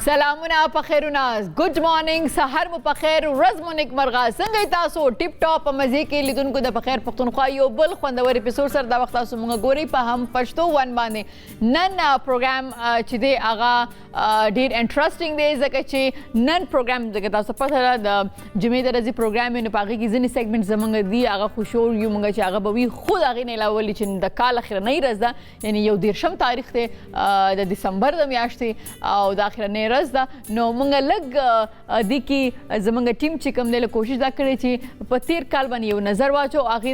سلامونه په خیرونه ګډ مارنینګ سحر مو په خیر ورځ مو نیکمرغه څنګه تاسو ټیپ ټاپ په مزه کې لیدونکو د بخیر پښتونخوا یو بل خوندور اپیزود سره دا وخت تاسو موږ ګوري په هم پښتو ون باندې نن پروګرام چې دی هغه ډیر انټرېسټینګ دی ځکه چې نن پروګرام ځکه تاسو په سره د جمعې د ورځې پروګرام نه پاږي کې ځینې سیګمنټ زمونږ دی هغه خوشور یو موږ چې هغه به وي خود هغه نه علاوه چې د کال اخرنۍ ورځ ده یعنی یو 13 تاریخ ته د دسمبر د میاشتې او د اخرنۍ ورځ ده نو موږ لږ د کی زمونږ ټیم چې کوم له کوشش دا کړې چې په تیر کال باندې یو نظر واچو هغه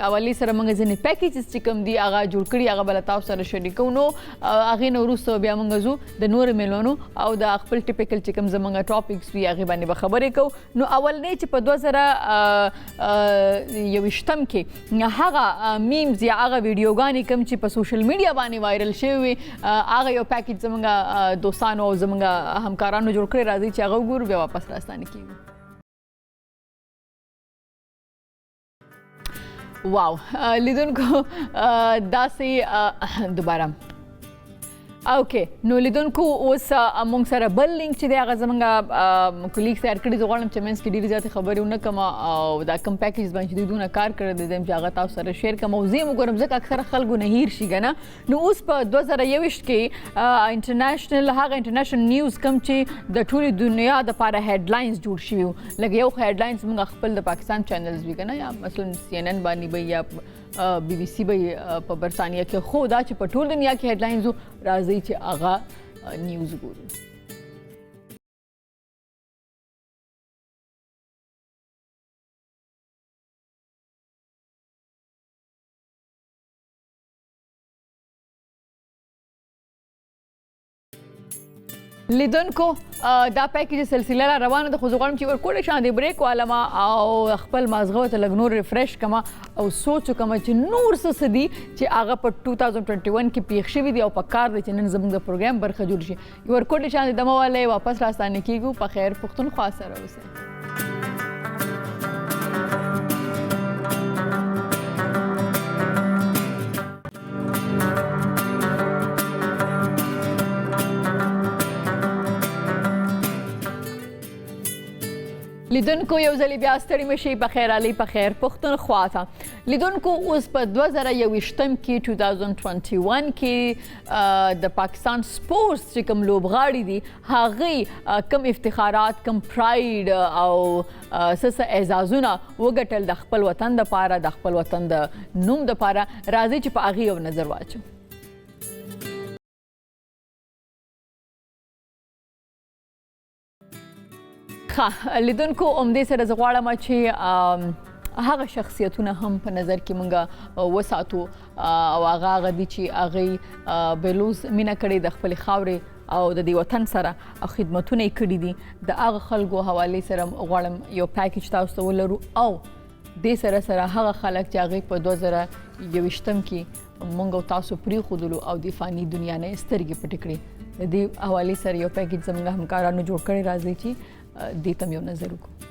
اولی سره موږ ځینې پیکیجز چې کوم دی هغه جوړ کړي هغه بل تاسو سره شریکو نو هغه نو وروسته بیا موږ زو د نور میلونو او د خپل ټیپیکل چې کوم زمونږ ټاپکس وی هغه باندې به خبرې کو نو اول نه چې په 2021 کې هغه میمز یا هغه ویډیوګانې کوم چې په سوشل میډیا باندې وایرل شوی هغه یو پیکیج زمونږ دوستانو او زمونږ همکارانو جوړ کړی راځي چې هغه وګورو بیا واپس راستانه کیږي واو لیدونکو داسې دوباره اوکې نو لیدونکو اوس موږ سره بل لینک چې دی هغه زمونږ کولیګ سره کړی زه غواړم چې منځ کې ډېرې زیاتې خبرې ونه کړم او دا کوم پیکیج باندې چې دوی دونه کار کړی دی چې هغه تاسو سره شیر کړم او زه یې وګورم ځکه اکثره خلکو نه هیر شي که نه نو اوس په 2021 کې انټرنیشنل نیوز کوم چې د ټولې دنیا دپاره هیډلاینز جوړ شوي وو لکه یو هیډلاینز موږ خپل د پاکستان چینلز وي که نه یا مثلا CNN باندې به یا BBC به په برطانیه کې خو دا چې په ټول دنیا کې هیډلاینز راځي چې هغه نیوز ګورو لیدونکو دا پیکیج سلسله را روانه ده خو زه غواړم چې ورکوړې شان د بریک والما او خپل مازغه ته لږ نور ریفریش کما او سوچ وکم چې نور څه دي چې هغه په 2021 کې پیښ شوي دي او په کار دي چې نن زموږ د پروګرام برخه جوړ شي ورکوړې شان د دمواله واپس راستانه کیږو په خیر پښتونخوا سره اوسئ لیدونکو یو ځلې بیا ستړي مشئ په خیر علي په خیر پښتونخوا ته لیدونکو اوس په 2021 کې 2021 کې د پاکستان سپورټس چې کوم لوبغاړي دي هغوی کم افتخارات کم پراید او څه اعزازونه وګټل د خپل وطن دپاره د خپل وطن د نوم دپاره راځي چې په هغې یو نظر واچو لیدونکو عمدې سره زه غواړم چې هغه شخصیتونه هم په نظر کې مونږ وساتو او هغه دي چې هغوی بلوز مینه کړې د خپلې خاورې او د دې وطن سره خدمتونه یې کړي دي د هغه خلکو حوالې سره غواړم یو پیکیج تاسو ته ولرو او دې سره سره هغه خلک چې هغوی په 2021 کې مونږ او تاسو پرېښودلو او د فاني دنیا نه سترګې پټې کړې د دې حوالې سره یو پیکیج زموږ همکارانو جوړ کړی راځي چې دې ته یو نظر وکړو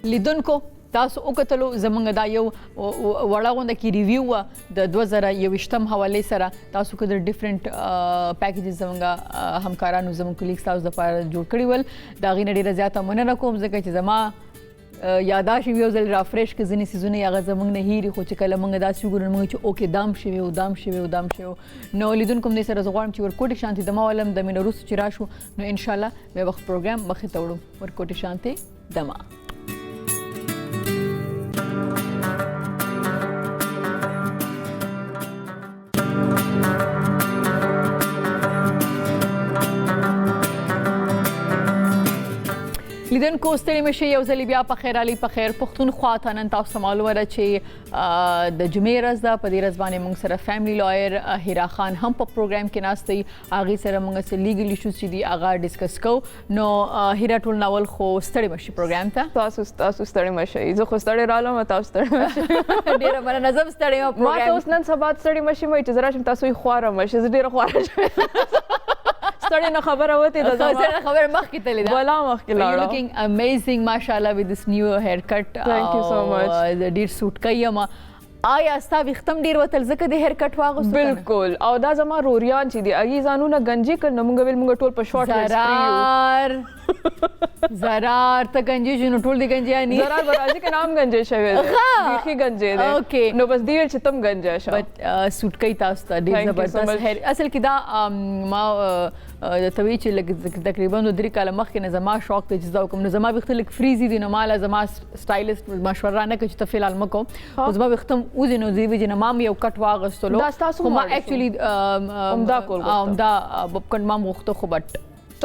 لیدونکو تاسو وکتلو زمونږ دا یو وړه غونډه کې ریویو وه د 2021 حوالې سره تاسو که د ډیفرنٹ پیکیجز زمونږ همکارانو زمونږ کولیګس تاسو دپاره جوړ کړي ول د هغې نه ډېره زیاته مننه کوم ځکه چې زما یاداش یو ځل رافریش کې ځینې څیزونه یې هغه زموږ نه هیري خو چې کله موږ داسې وګورو نو موږ چې اوکې دام شوي او دام شوي او دام شوي نو لیدونکو همدې سره زه غواړم چې ورکوټې شانتې دمه ولم د مینه وروسته چې راشو نو انشاءالله بیا وخت پروګرام مخې ته وړو ورکوټې شانتې دمه لیدونکو ستړي مشئ یو ځلې بیا په خیر علي په خیر پښتونخوا ته نن تاسو ته معلومه ده چې د جمعې ورځ ده په دې ورځ باندې موږ سره فیملی لایر هیرا خان هم په پروګرام کې ناست دی هغې سره موږ څه لیګل ایشوز چې دي هغه ډسکس کوو نو هیرا ټول ناول خو ستړي مشئ پروګرام ته تاسو ستړي مشئ زه خو ستړې رالم تاسو ستړي مشئ ډېره مننه زه هم ستړې یم ما ته اوس نن سبا ستړي مشئ وایي چې زه راشم تاسو یې خواره مشئ زه ډېره خواره شوې ستړی نه خبره وته د زما خبر مخ کې تللی دا ولا مخ کې You're لاړه looking amazing mashallah with this new haircut. Thank you so much. د ډیر سوټ کایما آیا ستا وختم ډیر وتل زکه د هیر کټ واغوستو بالکل او دا زما روریان چې دی اګي ځانونه گنجي کړ نو موږ ویل موږ ټول په شورت زرار ته گنجي جنو ټول دی گنجي اني زرار براجي کې نام گنجي شوی دی بیخي گنجي دی Okay. نو بس دی ویل چې تم گنجا شه بٹ سوټ کای تاسو ته ډیر Thank you so زبردست much. هیر اصل کې دا ما د توی چې لګ تقریبا 3 کاله مخکې نه زما شوق ته جزا کوم نو زما وخت لګ فریزي دي نو مال زما سټایلیست مشوره نه کوي چې ته فلحال مکو زما وختم او دي نو دی وی نه مام یو کټ واغستلو دا ستاسو ما ماډل اکچولی عمدا کول غوښته. عمدا بکن ما غوښته خو بٹ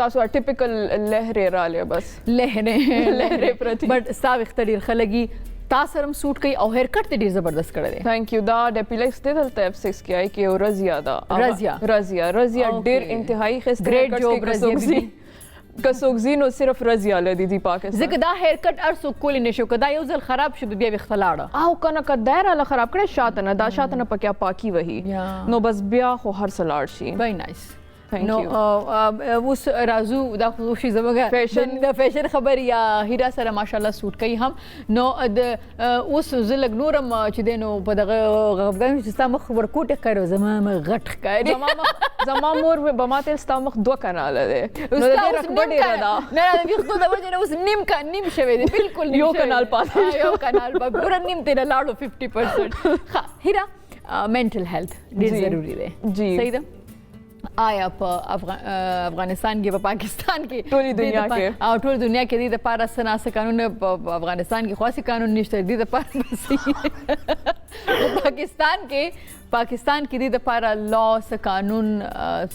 تاسو ټیپیکل لهره را لې بس لهره پرتی. بٹ ستا وخت ډیر خلګي تاسو هم سوټ کوي او هیر کټ ډیر زبردست کړی دی ثانک یو دا ډیپیلکس دی دلته F6 کې آی کې او رضیا دا رضیا ډیر انتهایی خسته Great job, رضیا کسوګزی نو صرف رضیا لدی دی پاکستان زکه دا هیر کټ ارسو کول نشو کدا یو ځل خراب شو بیا وخت لاړه او کنه کدایر له خراب کړي شاته نه دا شاته نه پکیا پاکي وਹੀ Yeah. نو بس بیا خو هر سلاړ شي very nice Thank نو you. اوس رازو دا خوشي زموږه Fashion. د فیشن خبر یا هیرا سره ماشاءالله سوټ کوي هم نو د اوس زلګ نورم چې دینو په دغه غوګم چې ستا مخ ورکوټ کړو زما غټ کړي زما مور به ماته استامخ 2 کانال دی نو د رقبه ډیره دا نه نه ویختو دا ورته اوس نیم شوی دی بالکل یو کانال پاتې یو کانال پورا نیم تیرا لاړو 50% ها هیرا منټل هیلث ډیر جی. ضروری دی جی. صحیح ده آیا په افغانستان کې په پاکستان کې ټولې دنیا کې. او ټول دنیا کې د لپاره سناسه قانون په افغانستان کې خاص قانون نشته د لپاره پاکستان کې د لپاره لا س قانون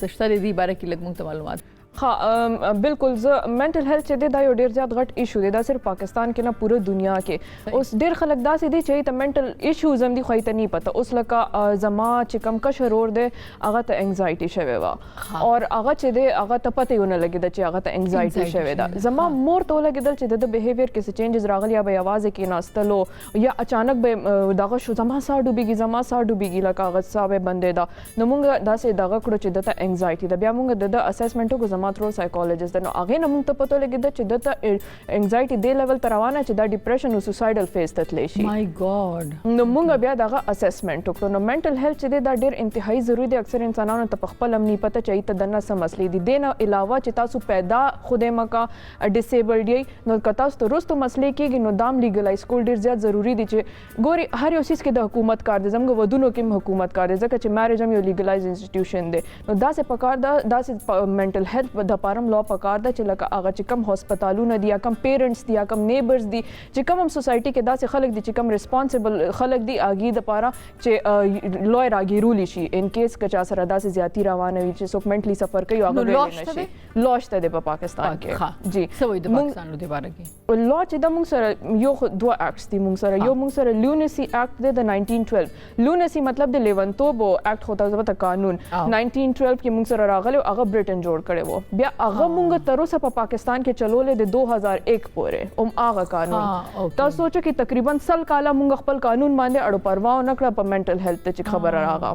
سشته دی باره کې لږ مونږ معلومات ها بالکل ز منټل هیلث چې دی دا یو ډیر زیات غټ ایشو دی دا صرف پاکستان کې نه پوره دنیا کې اوس ډیر خلک داسې دي چې ته منټل ایشوز هم دي خو ته نه پته اوس لکه زما چې کم کشرور دی هغه ته انزایټي شوی و او هغه چې دی هغه ته پته یو نه لګیدا چې هغه ته انزایټي شوی دا زما مور ته لګیدل چې د بیهیویر کې څه چینجز راغلی یا به आवाज کې ناستلو یا اچانک به دغه شو زما سا ډوبېږي لکه هغه صاحب بندې دا نو موږ داسې دغه کړو چې دته انزایټي دا بیا موږ د اسسمنټ کو زما تھرو سایکولوژیست نو هغه نه موږ ته پته لګیدا چې دته انزایټي دی لیول تر روانه چې دا ډیپریشن او سوسایډل فیز ته تللی شي مای ګاډ نو موږ بیا دغه اسسمنټ وکړو نو منټل هیلث چې دا ډیر انتهایی ضروری دی اکثر انسانانو ته خپل هم نه پته چې ته دنه سم مسلې دي دینه علاوه چې تاسو پیدا خوده مکا ډیسیبلډ یې نو کتا تاسو روستو مسلې کېږي نو دام لیګلایز کول ډیر زیات ضروری دي چې ګوري هر یو سیس کې د حکومت کار دي زموږ ودونو کې حکومت کار دي ځکه چې میریج هم یو لیګلایز انسټیټیوشن دی نو دا څه پکار دا داسې منټل هیلث د پارم لا پکار دا چې لکه هغه چې کم هسپتالونه دي یا کم پیرنټس دي یا کم نیبرز دي چې کم هم سوسایټي کې داسې خلک دي چې کم ریسپانسیبل خلک دي اگې د پاره چې لوی راګیرولی شي ان کیس کچا سره داسې زیاتی روانه وي چې څوک منټلی سفر کوي هغه ویل نشي لوشته دی په پاکستان کې جی سوي د پاکستان د باره کې لو چې د موږ سره یو 2 اکټس دي موږ سره یو موږ سره لونسی اکټ دی د 1912 لونسی مطلب د لیونتوب اکټ هوتا زبته قانون 1912 کې موږ سره راغلی هغه برټن جوړ کړی وو بیا هغه موږ تر اوسه په پاکستان کې چلولې د 2001 پورې هغه قانون تاسو سوچو چې تقریبا 100 کاله موږ خپل قانون باندې اړو پروا نه کړ په منټل هیلث ته چې خبره راغله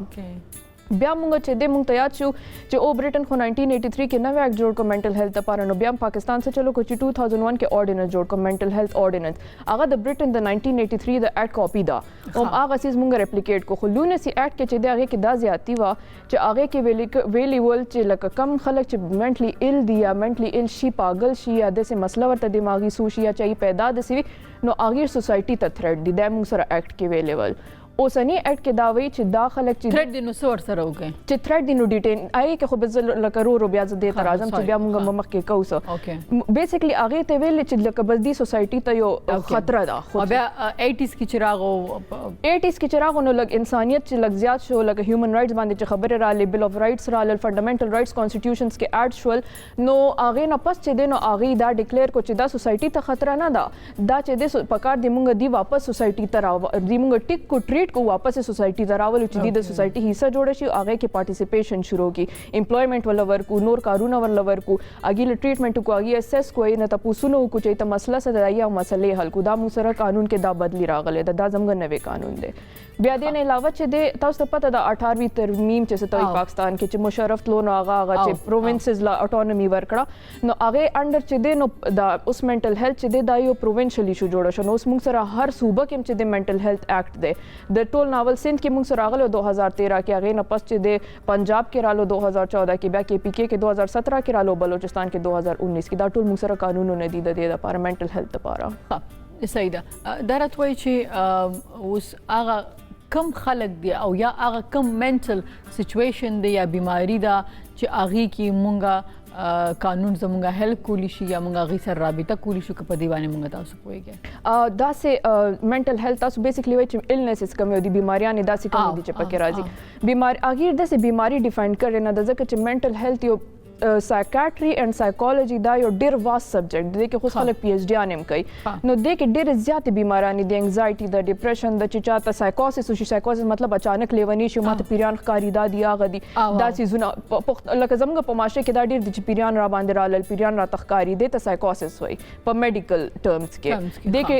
بیا موږ چې د موږ ته یاد شو چې او برټن خو 1983 کې نوې اکټ جوړ کو منټل هیلث لپاره نو بیا پاکستان څخه چلو کو چې 2001 کې اورډیننس جوړ کو منټل هیلث اورډیننس هغه د برټن د 1983 د اکټ کاپی دا او هغه سیس موږ ریپلیکیټ کو خو لونسی اکټ کې چې دغه کې دا زیاتی و چې هغه کې ویلی ول چې لکه کم خلک چې منټلی ایل دي یا منټلی ایل شي پاگل شي یا د څه مسله ورته دماغي سوشي یا چي پیدا د سی نو هغه سوسایټي ته تھریټ دي د موږ سره اکټ کې ویلی ول اوسنی اکټ کې دا وی چې دا خلک چې تھریټ دینو سور سره وګي چې تھریټ دینو ډیټین آی کې خو بزل لکه رو بیا ز دې ترازم چې بیا موږ مخ کې کوسه بیسیکلی هغه ته ویل چې لکه بس دی سوسایټي ته یو خطر ده خو بیا 80s کې چراغو 80s کې چراغو نو لګ انسانيت چې لګ زیات شو لکه هیومن رائټس باندې چې خبره را لې بل اف رائټس را لې فنډامنټل رائټس کانسټیټیوشنز کې اډ شول نو هغه نه پس چې دینو هغه دا ډیکلیئر کو چې دا سوسایټي ته خطر نه ده دا چې د پکار دی موږ دی واپس سوسایټي ته را دی موږ ټیک کو ټریټ इंटीग्रेट को वापस सोसाइटी दरावल उची the society हिस्सा जोड़े शी आगे के पार्टिसिपेशन शुरू की एम्प्लॉयमेंट वाला वर्क को नोर कानून वाला वर्क को आगे ट्रीटमेंट को आगे असेस को न तपु सुनो को चाहिए मसला सदाया मसले हल को दा मुसरा कानून के दा बदली रागले दा जमगन नवे कानून दे बिया देने अलावा चे दे ताऊ पता दा 18वीं तरमीम चे सताई पाकिस्तान के चे मुशर्रफ लो आगा चे प्रोविंसेस ला ऑटोनॉमी वर्कड़ा नो आगे अंडर चे दे नो दा उस मेंटल हेल्थ चे दे दा यो प्रोविंशियल इशू जोड़ा शनो उस मुंगसरा हर सूबा के चे दे मेंटल हेल्थ एक्ट दे द टोल नावल सिंध के मुंगसरा आगलो 2013 के आगे नपस चे दे पंजाब के रालो 2014 के ब्या केपीके के 2017 के रालो बलोचिस्तान के 2019 की दा टोल मुंगसरा कानून ने दी दा पारा मेंटल हेल्थ पारा सही दा दरत वही चे उस आगा कम खलक दिया और या आगा कम मेंटल सिचुएशन दे या बीमारी दा चे आगी की मुंगा कानून जमुंगा हेल्प कोलिशी या मुंगा गी सर राबिता कोलिशु के पदीवाने मुंगा तासु पोए गया दा से मेंटल हेल्थ तासु बेसिकली वे इलनेसेस कमी होदी बीमारियां ने दा से कमी दी चपके राजी बीमारी आगे दा से बीमारी डिफाइन करे ना दा के mental health yo psychiatry and psychology दा यो डेर वास्ट सब्जेक्ट दे के खुद खलक पीएचडी आने में कई नो दे के डेर ज्यादा बीमारानी दे एंजाइटी दा डिप्रेशन दा चिचाता साइकोसिस उशी साइकोसिस मतलब अचानक लेवनी शु मात पिरियान कारी दा दिया गदी दा सीजुना लक जमगा पमाशे के दा डेर दि पिरियान रा बांदरा लल पिरियान रा तखकारी दे ता साइकोसिस होई पर मेडिकल टर्म्स के दे के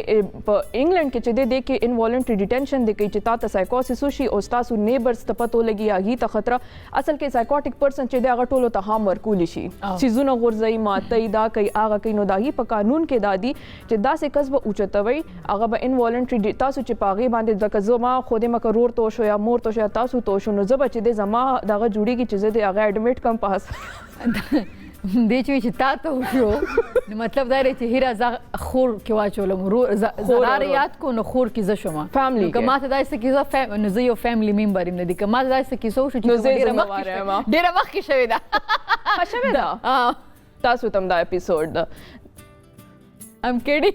इंग्लैंड के चदे दे के इनवॉलंटरी डिटेंशन दे के चिताता साइकोसिस उशी ओस्तासु नेबर्स तपतो लगी आगी ता खतरा असल के साइकोटिक पर्सन चदे अगर टोलो ता हामर कुलिशी सीजुना गुरजई मातई दा कई आगा कई नोदाही प कानून के दादी जे दा से कसब उचतवई आगा ब इनवॉलंटरी तासु चिपागे बांधे द कजमा खोदे म करोर तोशो या मोर तोशो या तासु तोशो नो जब चे दे जमा दागा जुड़ी की चीजें दे आगा एडमिट कम पास दे चुई चिता तो शो मतलब दायरे चे हीरा जा खोर के वाचोलम ज़रारियात को न खोर की जशमा फैमिली कमा ते दाइसे की न जियो फैमिली मेंबर इम दी कमा दाइसे की सो नो जे डेरा मख की शवेदा शवेदा तासु तम दा एपिसोड दा I'm kidding.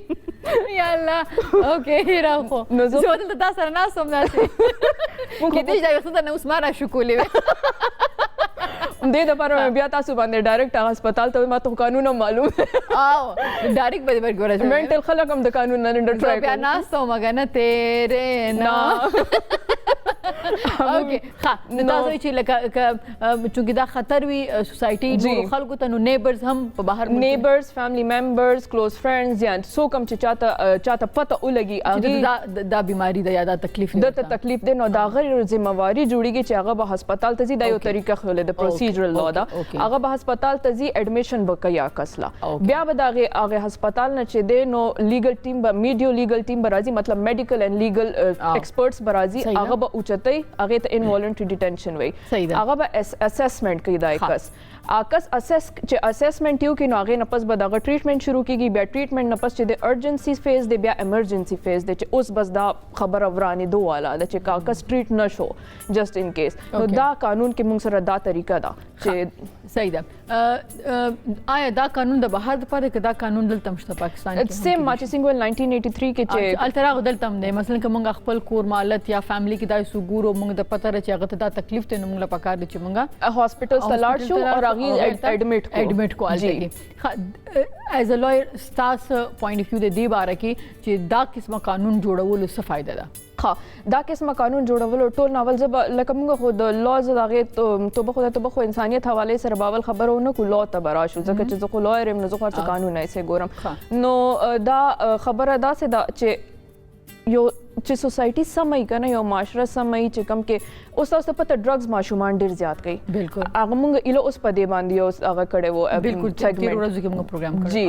Yalla. Okay, हीरा को जो तो ता सरना समना से कितनी जगह सुनता न उस्मारा शुकुले दे द पर बिया तासु बांधे डायरेक्ट अस्पताल तो मा तो कानून मालूम आओ डायरेक्ट बदे बर गोरा मेंटल खलकम द कानून न अंडर ट्राई बिया नास तो मगन तेरे ना ओके हां तासु ची लका चूंकि दा खतर वी सोसाइटी जो खलको तनु नेबर्स हम बाहर neighbours family members close friends या सो कम चाता पता उलगी आगे दा बीमारी दा यादा तकलीफ द तकलीफ दे नो दा गैर जिम्मेवारी जुड़ी के चागा बा अस्पताल तजी दा यो तरीका खोले द प्रोसीजरल लॉ दा आगा बा अस्पताल तजी एडमिशन बकया कसला ब्या बदागे आगे अस्पताल न चे दे नो लीगल टीम बा मीडियो लीगल टीम बराजी मतलब मेडिकल एंड लीगल एक्सपर्ट्स बराजी आगा बा उचतई आगे त इनवॉलंटरी डिटेंशन वे आगा बा असेसमेंट कई दा एकस आकस असेसमेंट यू कि आगे नपस बदागा ट्रीटमेंट शुरू की गई ब्या ट्रीटमेंट नपस चे दे अर्जेंसी फेज दे ब्या इमरजेंसी फेज दे चे उस बस दा खबर अवरानी दो वाला दे चे काकस ट्रीट न शो जस्ट इन केस तो दा कानून के मुंग सर दा तरीका दा चे सही दा आया दा कानून दा बाहर द पर दा कानून दल तमश्ता पाकिस्तान के सेम माची सिंगल 1983 के चे अल्तरा दल तम दे मसलन के मुंग खपल कोर मालत या फैमिली की दा सुगुरो मुंग द पता रचे अगत दा तकलीफ ते मुंग ला पकार दे चे मुंगा हॉस्पिटल तलाश शो और एडमिट को आलते एज अ लॉयर स्टास पॉइंट ऑफ व्यू दे बार की जे दा किस्म कानून जोड़वल उससे फायदा दा हाँ दा किस्म कानून जोड़वल टोल नावल जब लकमगा खुद लॉज दागे तो बखो इंसानियत हवाले से रबावल खबर हो न को लॉ तबराशु जक चे जो लॉयर एम न जो खर्च कानून ऐसे गोरम नो दा खबर दा से दा चे यो चे सोसाइटी समय का ना यो माशरा समय चे कम के उस पता ड्रग्स माशुमान डेर ज्यादा गई बिल्कुल आगमुंग इलो उस पदे बांधियो आगा कड़े वो बिल्कुल सेगमेंट प्रोग्राम जी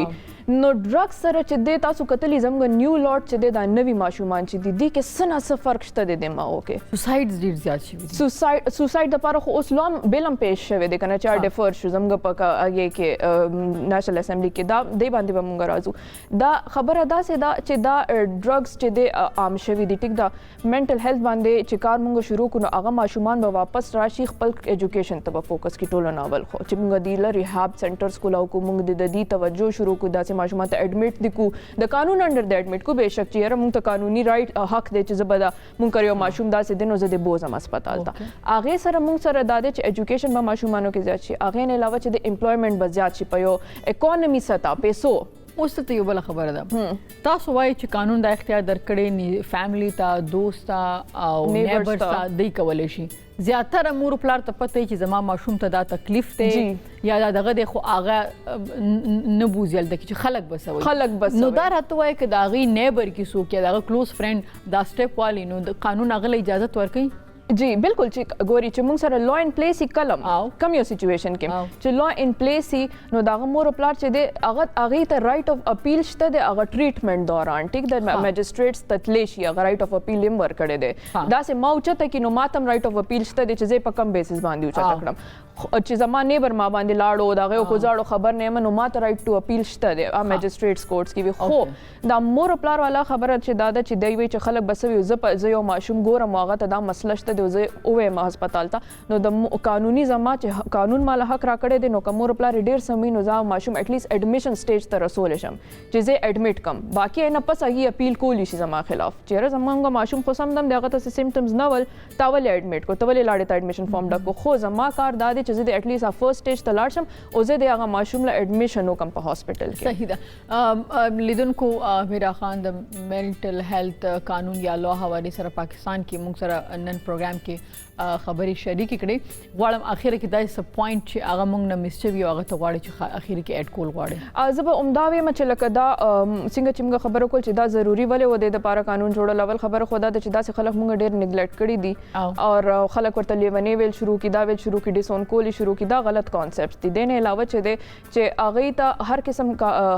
नो ड्रग्स सर चे दे तासु कतली जमग न्यू लॉट चे दे दा नवी माशुमान चे दी के सना स फर्क शत दे मा ओके सुसाइड्स डेर ज्यादा छी सुसाइड द पार उस लॉम बेलम पेश शवे दे कना चार डेफर शु जमग पका आगे के नेशनल असेंबली के दा दे बांधे बमुंग राजू दा खबर अदा से दा चे दा ड्रग्स चे दे आम शवी दी टिक दा मेंटल हेल्थ बांधे चिकार मुंग शुरू कुन आगा माशुमान ब वापस राशि खपल एजुकेशन तब फोकस की टोला नावल खो चिमंग दीला रिहैब सेंटर्स को लाउ को मुंग दे दी तवज्जो शुरू को दा से माशुमान त एडमिट दिकू द कानून अंडर द एडमिट को बेशक चेयर मुंग त कानूनी राइट हक दे च जबदा मुंग करियो माशुम दा से दिनो जदे बोझ अस्पताल ता आगे सर मुंग सर दादे च एजुकेशन ब माशुमानो के ज्यादा आगे ने अलावा च दे एम्प्लॉयमेंट ब ज्यादा पयो इकोनॉमी सता पैसो اوس ته یو بل خبره ده تاسو وایي چې قانون دا اختیار درکړي فیملی ته دوست ته او نیبرز ته دی کولی شي زیاتره مور پلار ته پته چې زما ماشوم ته دا تکلیف دی یا دا دغه دی خو هغه نه بوزي هلته چې خلک بسوي نو دا راته وایي که د هغې نیبر کې څوک یا د هغه کلوز فرینډ دا سټیپ والی نو د قانون هغه له اجازت ورکوي जी बिल्कुल چې ګوري چې موږ سره لا ان پلیس کم یو سچویشن کې چې لا ان پلیس نو دا مور پلار چې د هغه ته رائټ اف اپیل شته د هغه ټریټمنټ دوران ټیک د میجستریټس تتلیشي هغه رائټ اف اپیل هم ورکړي دي دا سه ما اوچته کې نو ماتم رائټ اف اپیل شته چې زه په کم بیسس باندې اوچته کړم چې زما نیبر ما باندې لاړو دا غو کوزاړو خبر نه نو ماته رائټ ټو اپیل شته د میجستریټس کورټس کې وي خو دا مور پلار والا خبره چې دا چې دی وی چې خلک بسوي زه یو ماشوم ګورم هغه ته دا مسله شته زه اوه ما هسپتال ته نو د قانوني زما چې قانون مال حق را کړی دی نو کومور پلار ډیر سمې نو زما ماشوم اټلیست اډمیشن سټیج ته رسول شم چې زه اډمیټ کم باقي نه پس هغه اپیل کولی شي زما خلاف چیرې زمونږ ماشوم خو سم دم دغه ته سیمټمز نه ول تاول اډمیټ کو تاول لاړې ته اډمیشن فارم ډکو خو زما کار دا دی چې زه اټلیست فرست سټیج ته لاړ شم او زه د هغه ماشوم له اډمیشن وکم په هاسپټل کې صحیح ده لیدونکو میرا خان د مینټل هیلث قانون یا لا حواله سره پاکستان کې موږ سره نن پروګرام کې خبرې شریک کړي غواړم اخر کې دا څه پوینټ چې هغه موږ نه مسچوي هغه ته غواړي چې اخر کې اډ کول غواړي زه به عمداوي چې لکه دا څنګه چې موږ خبرو کول چې دا ضروری ولې و د لپاره قانون جوړول اول خبره خو دا چې دا خلک موږ ډېر نیګلیکټ کړي دي او خلک ورته لیونی ویل شروع کی دا ویل شروع کی ډیسون کولی شروع کی دا غلط کانسپټ دي دنه علاوه چې هغه ته هر قسم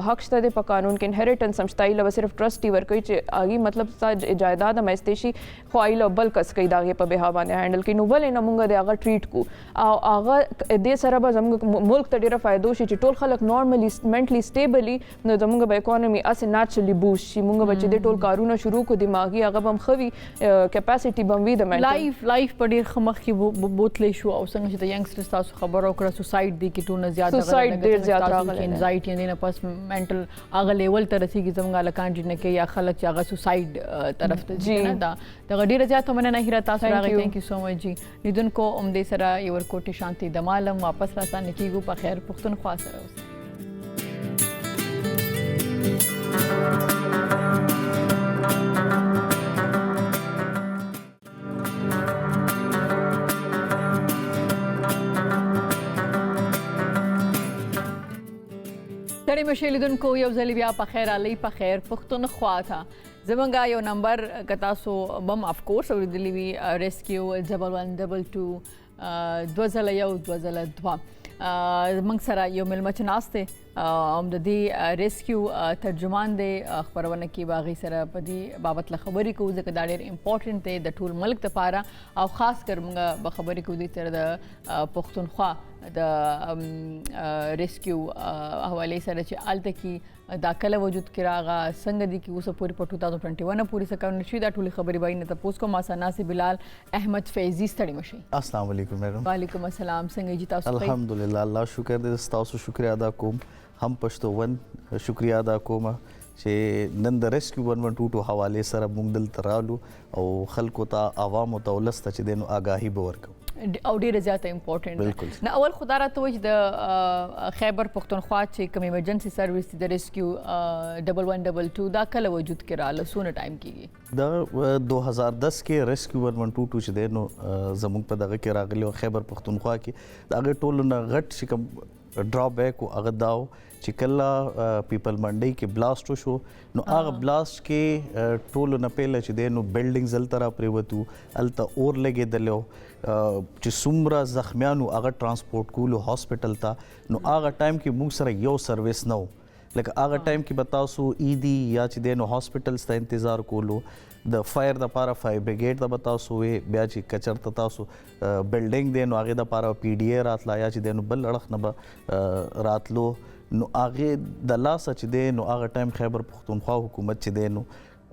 حق شته د په قانون کې انهریټنس سمشتای له صرف ټرسټي ور کوي چې هغه مطلب جایداد مستشي خو ایله بل کس کوي دا په به باندې هندل کې نو ولې نه مونږ د هغه ټریټ کو او هغه دې سره به زموږ ملک ته ډیره فائدو شي چې ټول خلک نارملی منټلی سټیبلی نو زموږ به اکانومي اس ناتچرلی بوست شي مونږ به چې د ټول کارونه شروع کو دماغي هغه بم خوي کیپاسټي بم وي د منټل لایف په ډیر خمخ کې بوتلې شو او څنګه چې د ینګسترز تاسو خبر او کړه سوسایډ دی کې ټول زیاته سوسایډ ډیر زیاته راغلی انزایټي نه پس منټل هغه لیول ته رسیږي زموږ لکان جن کې یا خلک چې هغه سوسایډ طرف ته ځي نه دا ډیره زیاته مننه هیره تاسو راغی ثانک یو سو مچ جی لیدونکو عمدې سره یو ورکوټي شانتي د مالم واپس راتانه کیږو په خیر پښتونخوا سره اوسئ ستړي مشئ لیدونکو یو ځل بیا په خیر علي په خیر پښتونخوا ته زمونږ یو نمبر که تاسو بم اف کورس اوریدلی وي ریسکیو 1122 201 موږ سره یو مېلمه چې ناست دی هم د دې ریسکیو ترجمان دی خپرونه کې به هغې سره په دې بابت له خبرې کوو ځکه دا ډېر امپورټنټ دی د ټول ملک دپاره او خاص کر موږ به خبرې کوو دې سره د پښتونخوا د ریسکیو حوالې سره چې هلته کې دا کله وجود کې راغه څنګه دي کې اوسه پورې په 2021 پورې څه کارونه شوي دا ټولې خبرې به یې نه تپوس کوم اسانا سي بلال احمد فیضي ستړي مشئ السلام علیکم میډم وعلیکم السلام څنګه جی تاسو الحمدلله الله شکر دې تاسو شکریا ادا کوم هم پښتون شکریا ادا کوم چې نن د ریسکیو 1122 حواله سره موږ دلته رالو او خلکو ته عوامو ته ولسته چې دینو آگاهی به ورکو او ډیره زیاته امپورټنټ نه اول خدا راته وایي چې د خیبر پښتونخوا چې کوم ایمرجنسي سرویس د ریسکیو 1122 دا کله وجود کې رااله سونه ټایم کېږي د 2010 کې ریسکیو 1122 چې دی نو زموږ په دغه کې راغلی او خیبر پښتونخوا کې د هغې ټولو نه غټ چې کوم ډرا بیک و هغه دا و چې کله پیپل منډۍ کې بلاست وشو نو هغه بلاست کې ټولو نه پهله چې دی نو بلډینګز هلته را پرېوتو هلته اور لګېدلی و چې څومره زخمیانو هغه ټرانسپورټ کولو هاسپټل ته نو هغه ټایم کې موږ سره یو سروس نه و لکه هغه ټایم کې به تاسو ایدي یا چې دی نو هاسپټلز ته انتظار کولو د فایر دپاره فایر بریګیډ ته به تاسو وې بیا چې کچرته تاسو بلډینګ دی نو هغې دپاره پی ډي اے راتله یا چې دی نو بل اړخ نه به راتلو نو هغې د لاسه چې دی نو هغه ټایم خیبر پښتونخوا حکومت چې دی نو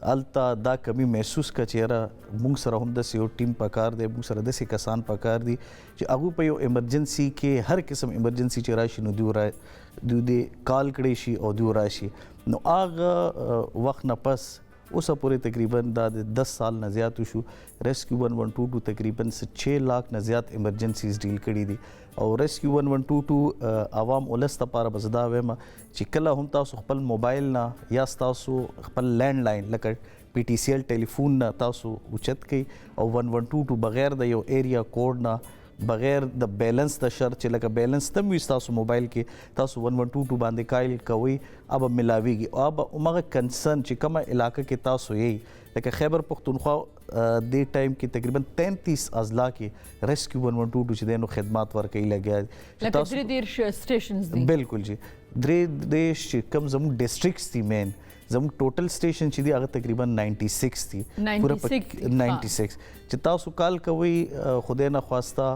هلته دا کمی محسوس کړه چې یاره موږ سره هم داسې یو ټیم پکار دی موږ سره داسې کسان پکار دي چې هغوی په یو ایمرجنسي کې هر قسم ایمرجنسي چې راشي نو دوی دې کال کړی شي او دوی راشي نو هغه وخت نه پس اوسه پورې تقریبا دا د 10 سال نه زیات شو ریسکیو 1122 تقریبا 6 लाख نه زیات ایمرجنسیز ډیل کړي دي او ریسکیو 1122 عوام ولست لپاره بزدا وایم چې کله هم تاسو خپل موبایل نه یا تاسو خپل لینډ لاین لکه پی ټی سی ایل ټلیفون نه تاسو اوچت کړئ او 1122 بغیر د یو ایریا کوډ نه بغیر د بیلنس د شرط چې لکه بیلنس تم وي تاسو موبایل کې تاسو 1122 باندې کایل کوي اب ملاویږي او اب عمره کنسرن چې کومه علاقه کې تاسو یې لکه خیبر پختونخوا د ټایم کې تقریبا 33 اضلاع کې ریسکیو 1122 چې دینو خدمات ورکوي لګیا لکه درې دېرش سټیشنز دي بالکل جی درې دیش چې کوم زموږ ډسټرکټس دي مین زموږ ټوټل سټیشن چې دی هغه تقریبا 96 دي پوره 96 چې تاسو کال کوي خدای نه خواسته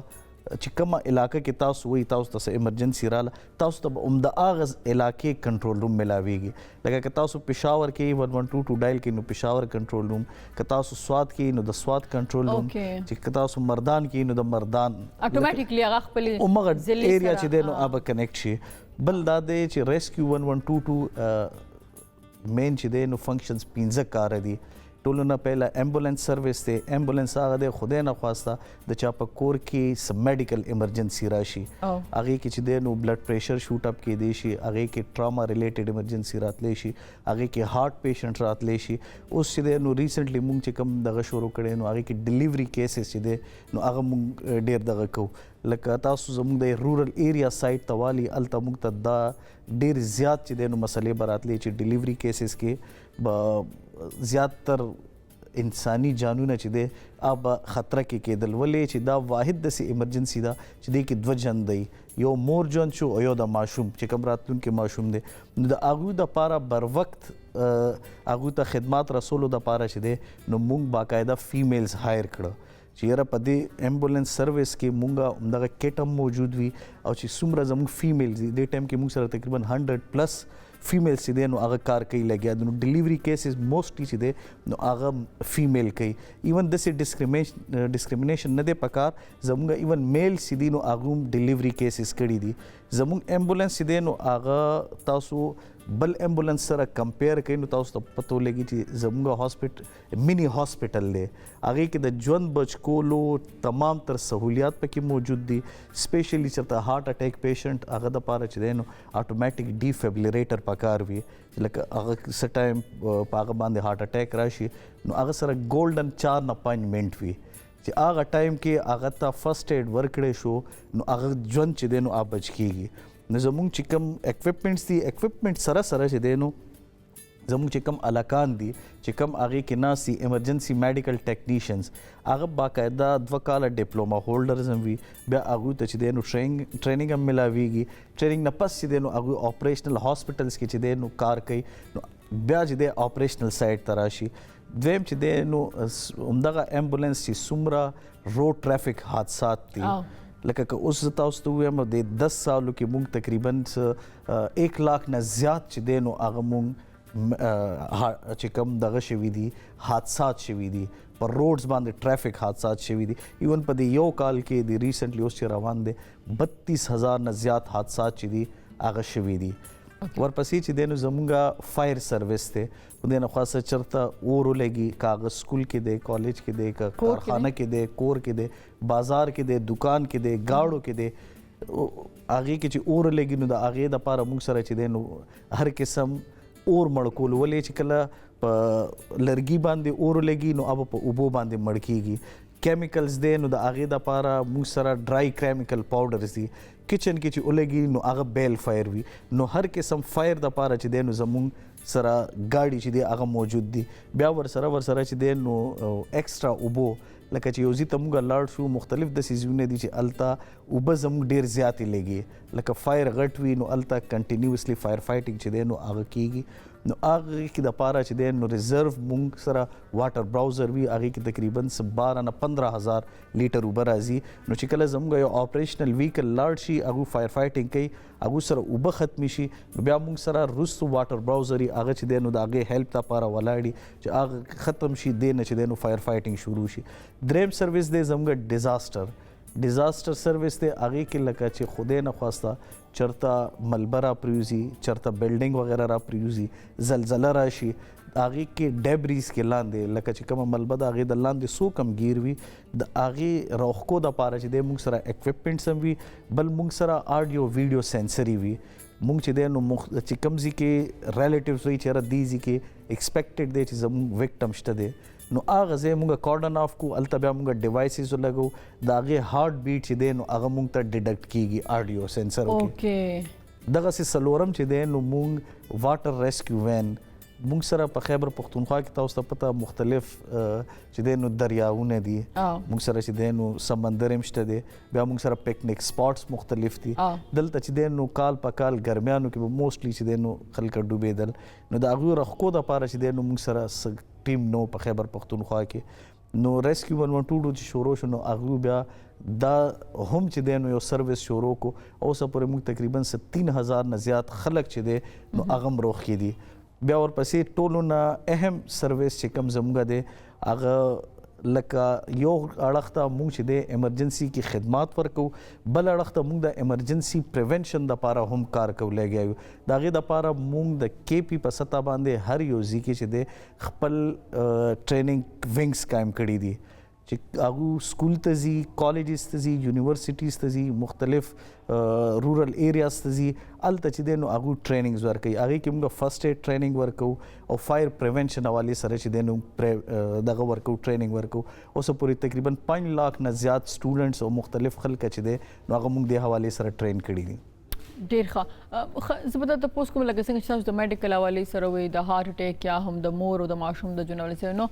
چې کومه علاقه کې تاسو وي تاسو ته ایمرجنسي رااله تاسو ته عمده اغاز علاقې کنټرول روم ملاويږي لکه که تاسو پېښور کې 1122 ډایل کې نو پېښور کنټرول روم که تاسو سواد کې نو د سواد کنټرول روم چې که تاسو مردان کې نو د مردان اتوماتیکلی هغه خپل عمره ایریا چې دی نو اب کنیکټ شي بل دا دی چې ریسکیو 1122 مین چې دی نو فنکشنز 15 کار دي ټولو نه پهله ایمبولانس سرویس دی ایمبولانس هغه دی خدای نه خواسته د چا په کور کې سم میډیکل ایمرجنسي راشي هغه کې چې دی نو بلډ پریشر شوټ اپ کې دی شي هغه کې ټراما ریلیټډ ایمرجنسي راتلی شي هغه کې هارت پیشنټ راتلی شي اوس چې دی نو ریسنټلی مونږ چې کوم دغه شروع کړی نو هغه کې ډیلیوري کیسز چې دی نو هغه مونږ ډیر دغه کوو لکه تاسو زموږ د رورل ایریا سایت توالي الته موږ ته دا ډیر زیات چې دی نو مسلې براتلی چې ډیلیوري کیسز کې زیاتر انساني جانونه چې دی اب خطر کې کېدل ولې چې دا واحد داسې ایمرجنسي ده چې دی کې دوه جن دی یو مور ژوند شو او یو د ماشوم چې کوم راتلونکي ماشوم دی نو د هغوی دپاره بر وخت هغوی ته خدمات رسولو دپاره چې دی نو موږ باقاعده فیمیلز هایر کړه چې یاره په دې ایمبولانس سرویس کې مونږه همدغه کټ هم موجود وي او چې څومره زموږ فیمیلز دي دې ټایم کې مونږ سره تقریبا 100 پلس فیمیل چې دی نو هغه کار کوي لګیا نو ډیلیوري کیسز موسټلی چې دی نو هغه فیمیل کوي ایون داسې ډسکریمینیشن نه دی پکار زموږ ایون میل چې دی نو هغه هم ډیلیوري کیسز کړي دي زموږ ایمبولانس چې دی نو هغه تاسو بل ایمبولانس سره کمپیر کوي نو تاسو ته پته لګي چې زموږ هاسپټل مینی هاسپټل دی هغه کې د ژوند بچ کولو تمام تر سہولیات پکې موجود دي سپیشلی چرته هارت اٹیک پیشنټ هغه د پاره چې دی نو اتوماتیک ډیفیبریلیټر پکار وي لکه هغه څه ټایم په هغه باندې هارت اٹیک راشي نو هغه سره ګولډن 4 اپاینټمنټ وي چې هغه ټایم کې هغه ته فرست ایډ ورکړی شو نو هغه ژوند چې دی نو بچ کیږي نو زموږ چې کوم اکوپمنټس دي اکوپمنټ سره سره چې دی نو زموږ چې کوم الکان دي چې کوم هغې کې ناست دي ایمرجنسي میډیکل ټیکنیشنز هغه باقاعده 2 کاله ډپلوما هولډرز هم وي بیا هغوی ته چې دی نو ټریننګ هم ملاویږي ټریننګ نه پس چې دی نو هغوی اپریشنل هاسپټلز کې چې دی نو کار کوي نو بیا چې دی اپریشنل سایډ ته راشي دویم چې دی نو همدغه ایمبولانس چې څومره روډ ټرافیک حادثات دي لکه که اوس تاسو ته ووایم د 10 سالو کې مونږ تقریبا 1 लाख نه زیات چې دی نو هغه مونږ چې کوم دغه شوي دي حادثات شوي دي پر روډز باندې ټرافیک حادثات شوي دي ایون په دې یو کال کې د ریسنټلی اوس چې روان دی 32,000 نه زیات حادثات چې دي هغه شوي دي ورپسې چې دی نو زموږ فایر سروس دی په دې نه خاصه چرته اور ولګي کاغذ سکول کې دی کالج کې دی کارخانه کې دی کور کې دی بازار کې دی دکان کې دی گاړو کې دی هغې کې چې اور لګي نو د هغې دپاره موږ سره چې دی نو هر قسم اور مړ کول ولې چې کله په لرګي باندې اور لګي نو اب په اوبو باندې مړ کیږي کیمیکلز دی نو د هغې دپاره موږ سره ډرای کیمیکل پاوډرز دي کچن کې چې ولګي نو هغه بیل فایر وي نو هر قسم فایر دپاره چې دی نو زموږ سره گاڑی چې دی هغه موجود دي بیا ورسره چې دی نو ایکسټرا اوبو لکه چې یو ځای ته موږ لاړ شو مختلف داسې ځایونه دي چې هلته اوبه زموږ ډېر زیاتې لګي لکه فایر غټ وي نو هلته کنټینیوسلی فایر فایټینګ چې دی نو هغه کیږي نو هغه کې دپاره چې دی نو ریزرو موږ سره واټر براوزر وي هغې کې تقریبا 12 نه 15,000 لیټر اوبه راځي نو چې کله زموږ یو اپریشنل ویکل لاړ شي هغوی فایر فایټینګ کوي هغوی سره اوبه ختمي شي نو بیا موږ سره وروستو واټر براوزر هغه چې دی نو د هغې هیلپ دپاره ولاړي چې هغه ختم شي دی نه چې دی نو فایر فایټینګ شروع شي دریم سروس دی زموږ ډیزاسټر سروس دی هغې کې لکه چې خدای نه خواسته چرته ملبه را پریوزي چرته بلډینګ وغیره را پریوزي زلزله راشي هغې کې ډیبریز کې لاندې لکه چې کومه ملبه ده هغې د لاندې څو کم ګیر وي د هغې راوښکو دپاره چې دی موږ سره اکوپمنټس هم وي بل موږ سره آډیو ویډیو سینسري وي موږ چې دی نو چې کوم ځای کې ریلیټیوز وایي چې یاره دې ځای کې ایکسپیکټډ دی چې زموږ وکټم شته دی نو هغه ځای موږ کارډن آف کو هلته بیا موږ ډیوایسز ولګو د هغې هارټ بیټ چې دی نو هغه موږ ته ډیډکټ کیږي آډیو سینسر کې دغسې څلورم چې دی نو موږ واټر ریسکیو وین موږ سره په خیبر پښتونخوا کې تاسو ته پته مختلف چې دی نو دریاونه دي موږ سره چې دی نو سمندر هم شته دی بیا موږ سره پکنیک سپاټس مختلف دي دلته چې دی نو کال په کال ګرمیانو کې به موسټلی چې دی نو خلک ډوبېدل نو د هغوی رخکو دپاره چې دی نو موږ سره ټیم نو په خیبر پښتونخوا کې نو ریسکیو 112 چې شروع شو نو هغوی بیا دا هم چې دی نو یو سروس شروع کو اوسه پورې موږ تقریبا 3000 نه زیات خلک چې دی نو هغه هم روغ دي بیا ورپسې ټولو نه اهم سروس چې کوم زموږ دی هغه لکه یو اړخ ته موږ چې دی ایمرجنسي کې خدمات ورکو بل اړخ ته موږ د ایمرجنسي پریونشن دپاره هم کار کوو لګیا یو د هغې دپاره موږ د کې پي په سطح باندې هر یو ځای کې چې دی خپل ټریننګ ونګز قایم کړي دي چې هغه سکول ته ځي کالجز ته ځي یونیورسټیز ته ځي مختلف رورل ایریاز ته ځي هلته چې دی نو هغوی ټریننګز ورکوي هغې کې موږ فرسټ ایډ ټریننګ ورکوو او فایر پریونشن حوالې سره چې دی نو دغه ورکوو ټریننګ ورکوو اوسه پورې تقریبا 5 لاک نه زیات سټوډنټس او مختلف خلک چې دی نو هغه موږ دې حوالې سره ټرین کړي دي ډیر ښه زه به درته تپوس کوم لکه څنګه چې تاسو د میډیکل حوالې سره وایي د هارټ اټیک یا هم د مور او د ماشوم د ژوند حوالې سره نو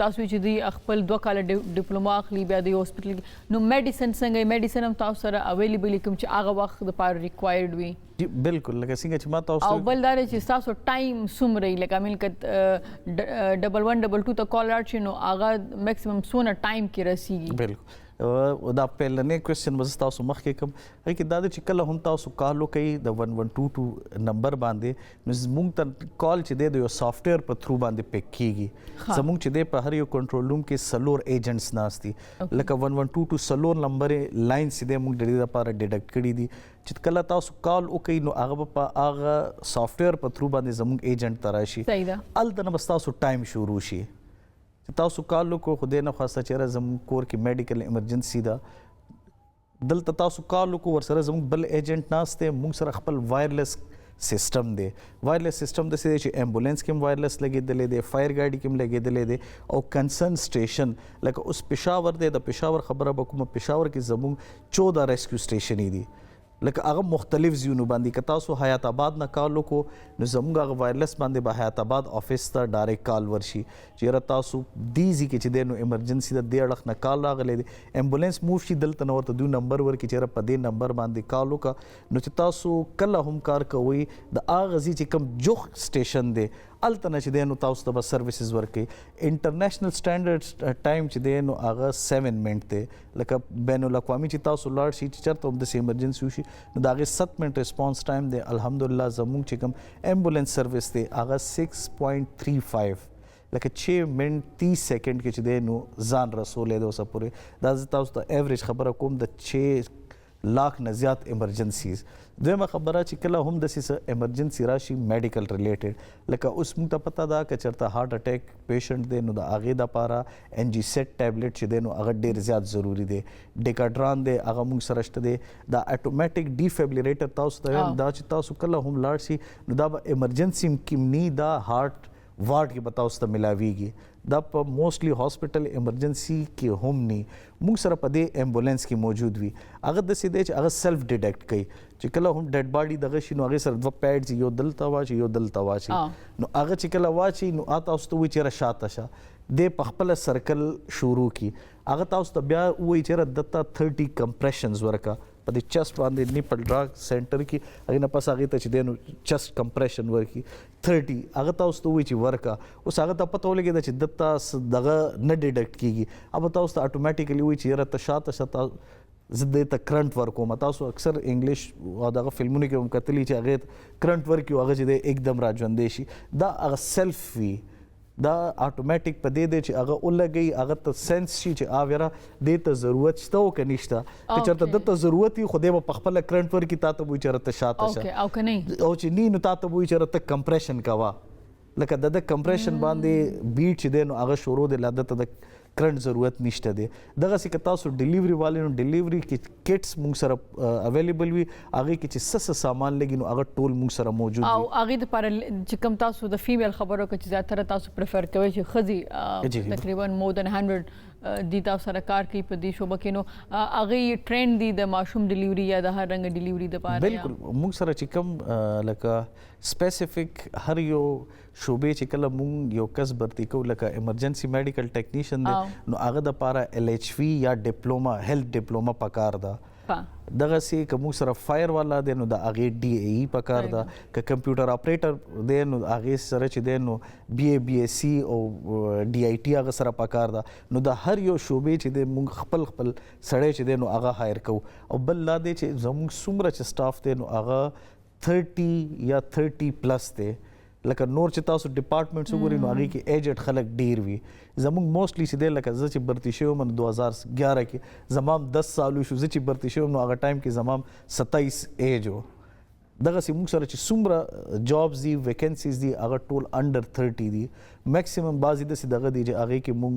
تاسو چې دوی خپل 2 کاله ډیپلوما اخلي بیا د هاسپټل کې نو میډیسن څنګه میډیسن هم تاسو سره اویلیبل کوم چې هغه وخت لپاره ریکوایرډ وي بالکل لکه څنګه چې ما تاسو او بل دا چې تاسو ټایم څومره لکه امین کت 1122 ته کال راشي نو هغه میکسیمم څونه ټایم کې رسیږي بالکل دا پیلنې کوېسچن به زه تاسو مخکې کوم هغې کې دا دی چې کله هم تاسو کال وکوئ د 1122 نمبر باندې نو زموږ ته کال چې دی د یو سافټویر په تھرو باندې پک کیږي زموږ چې دی په هر یو کنټرول روم کې 4 ایجنټس ناست دي لکه 1122 4 نمبرې لاین چې دی موږ د دې لپاره ډیډکټ کړي دي چې کله تاسو کال وکوئ نو هغه به په هغه سافټویر په تھرو باندې زموږ ایجنټ ته راشي هلته نه بس تاسو ټایم شروع شي تاسو کال وکړو خو دې نه خواسته چېرې زموږ کور کې میډیکل ایمرجنسي ده دلته تاسو کال وکړو ورسره زموږ بل ایجنټ ناست دی موږ سره خپل وایرلیس سیسټم دی وایرلیس سیسټم داسې دی چې ایمبولینس کې هم وایرلیس لګېدلی دی فایر ګاډي کې هم لګېدلی دی او کنسرن سټیشن لکه اوس پېښور دی د پېښور خبره به کومه پېښور کې زموږ 14 ریسکیو سټیشنې دي لکه هغه مختلف ځایونو باندې که تاسو حیات آباد نه کال وکړو نو زموږ هغه وایرلیس باندې به حیات آباد آفس ته ډایرکټ کال ورشي چې یاره تاسو دې ځای کې چې دی نو ایمرجنسي د دې اړخ نه کال راغلی دی ایمبولینس موو شي دلته نه ورته دوی نمبر ورکړي چې یاره په دې نمبر باندې کال وکړه نو چې تاسو کله هم کار کوئ د هغه ځای چې کوم جوخ سټیشن دی هلته نه چې دی نو تاسو ته به سروسز ورکوي انټرنیشنل سټینډرډ ټایم چې دی نو هغه 7 منټ دی لکه بین الاقوامي چې تاسو لاړ شي چې چېرته هم داسې ایمرجنسي وشي نو د هغې 7 منټ ریسپانس ټایم دی الحمدلله زموږ چې کوم ایمبولینس سروس دی هغه 6.35 لکه 6 منټ 30 سیکنډ کې چې دی نو ځان رسولی دی اوسه پورې دا زه تاسو ته ایوریج خبره کوم د 6 لاک نه زیات ایمرجنسیز دویمه خبره چې کله هم داسې ایمرجنسي راشي میډیکل ریلیټډ لکه اوس موږ ته پته ده که چېرته هارټ اټیک پیشنټ دی نو د هغې دپاره NG سیټ ټیبلټ چې دی نو هغه ډېر زیات ضروري دی ډیکاډران دی هغه موږ سره شته دی دا اټومیټک ډیفیبریلیټر تاسو ته دا چې تاسو کله هم لاړ شي نو دا به ایمرجنسي کې نی دا هارټ وارډ کې به تاسو ته ملاویږي دا په موسټلی هاسپټل ایمرجنسي کې هم نی موږ سره په دې ایمبولینس کې موجود وي هغه داسې دی چې هغه سیلف ډیټیکټ کوي چې کله هم ډیډ باډي دغه شي نو هغې سره 2 پیډز یو دلته واچي یو دلته واچي نو هغه چې کله واچي نو تاسو ته وایي چېرې شاته شه دی په خپله سرکل شروع کړي هغه تاسو ته بیا وایي چېرې دته 30 کمپریشنز ورکړه په دې چست باندې نیپل ډراګ سینټر کې هغې نه پس هغې ته چې دی نو چست کمپریشن ورکړي 30 هغه تاسو ته وایي چې ورکړه اوس هغه ته پته ولګېده چې دته دغه نه ډیډکټ کېږي هغه تاسو ته اټومیټیکلی وایي چې یاره ته شاته شه زه دې ته کرنټ ورکوم تاسو اکثر انګلیش او دغه فلمونو کې هم کتلي چې هغې ته کرنټ ورکړي هغه چې دی एकदम را ژوندی شي دا هغه سیلف وي دا اټومیټک په دې دی چې هغه ولګوي هغه ته سینس شي چې یاره دې ته ضرورت شته او که نشته که چېرته ده ته ضرورت وي خو دی به پخپله کرنټ ورکړي تا ته به وایي چېرې ته شاته شه او چې نی نو تا ته به وایي چېرې ته کمپریشن کوه لکه د کمپریشن باندې بیټ چې دی نو هغه شروع دی لاده ته د کرنٹ ضرورت نشته دی دغسې که تاسو ډیلیوري والي نو ډیلیوري کې کټس موږ سره اویلیبل وي هغې کې چې څه سامان لګي نو هغه ټول موږ سره موجود او هغې دپاره چې کوم تاسو د فیمیل خبرو که چې زیاتره تاسو پریفر کوئ چې ښځې تقریبا مور دین 100 دي تاسو سره کار کوي په دې شعبه کې نو هغې ټرینډ دي د ماشوم ډیلیوري یا د هر رنګه ډیلیوري دپاره بالکل موږ سره چې کوم لکه سپیسیفیک هر یو شعبې چې کله موږ یو کس برتی کوو لکه ایمرجنسي میډیکل ټیکنیشن دی نو هغه دپاره LHV یا ډپلوما هیلث ډپلوما پکار ده دغسې که موږ سره فایر والا دی نو د هغې DAE پکار ده که کمپیوټر اپریټر دی نو هغې سره چې دی نو BA BSc او DIT هغه سره پکار ده نو د هر یو شعبې چې دی موږ خپل سړی چې دی نو هغه هایر کوو او بل لا دی چې زموږ څومره چې سټاف دی نو هغه 30 یا 30 پلس دی لکه نور چې تاسو ډپارټمنټس وګورئ نو هغې کې ایجډ خلک ډیر وي زموږ موسټلی چې دی لکه زه چې برتی شوی وم 2011 کې زما 10 سال شو زه چې برتی شوی وم نو هغه ټایم کې زما 27 ایج و دغسې موږ سره چې څومره جابز دي ویکنسیز دي هغه ټول انډر 30 دي میکسیمم بعضې داسې دغه دي چې هغې کې موږ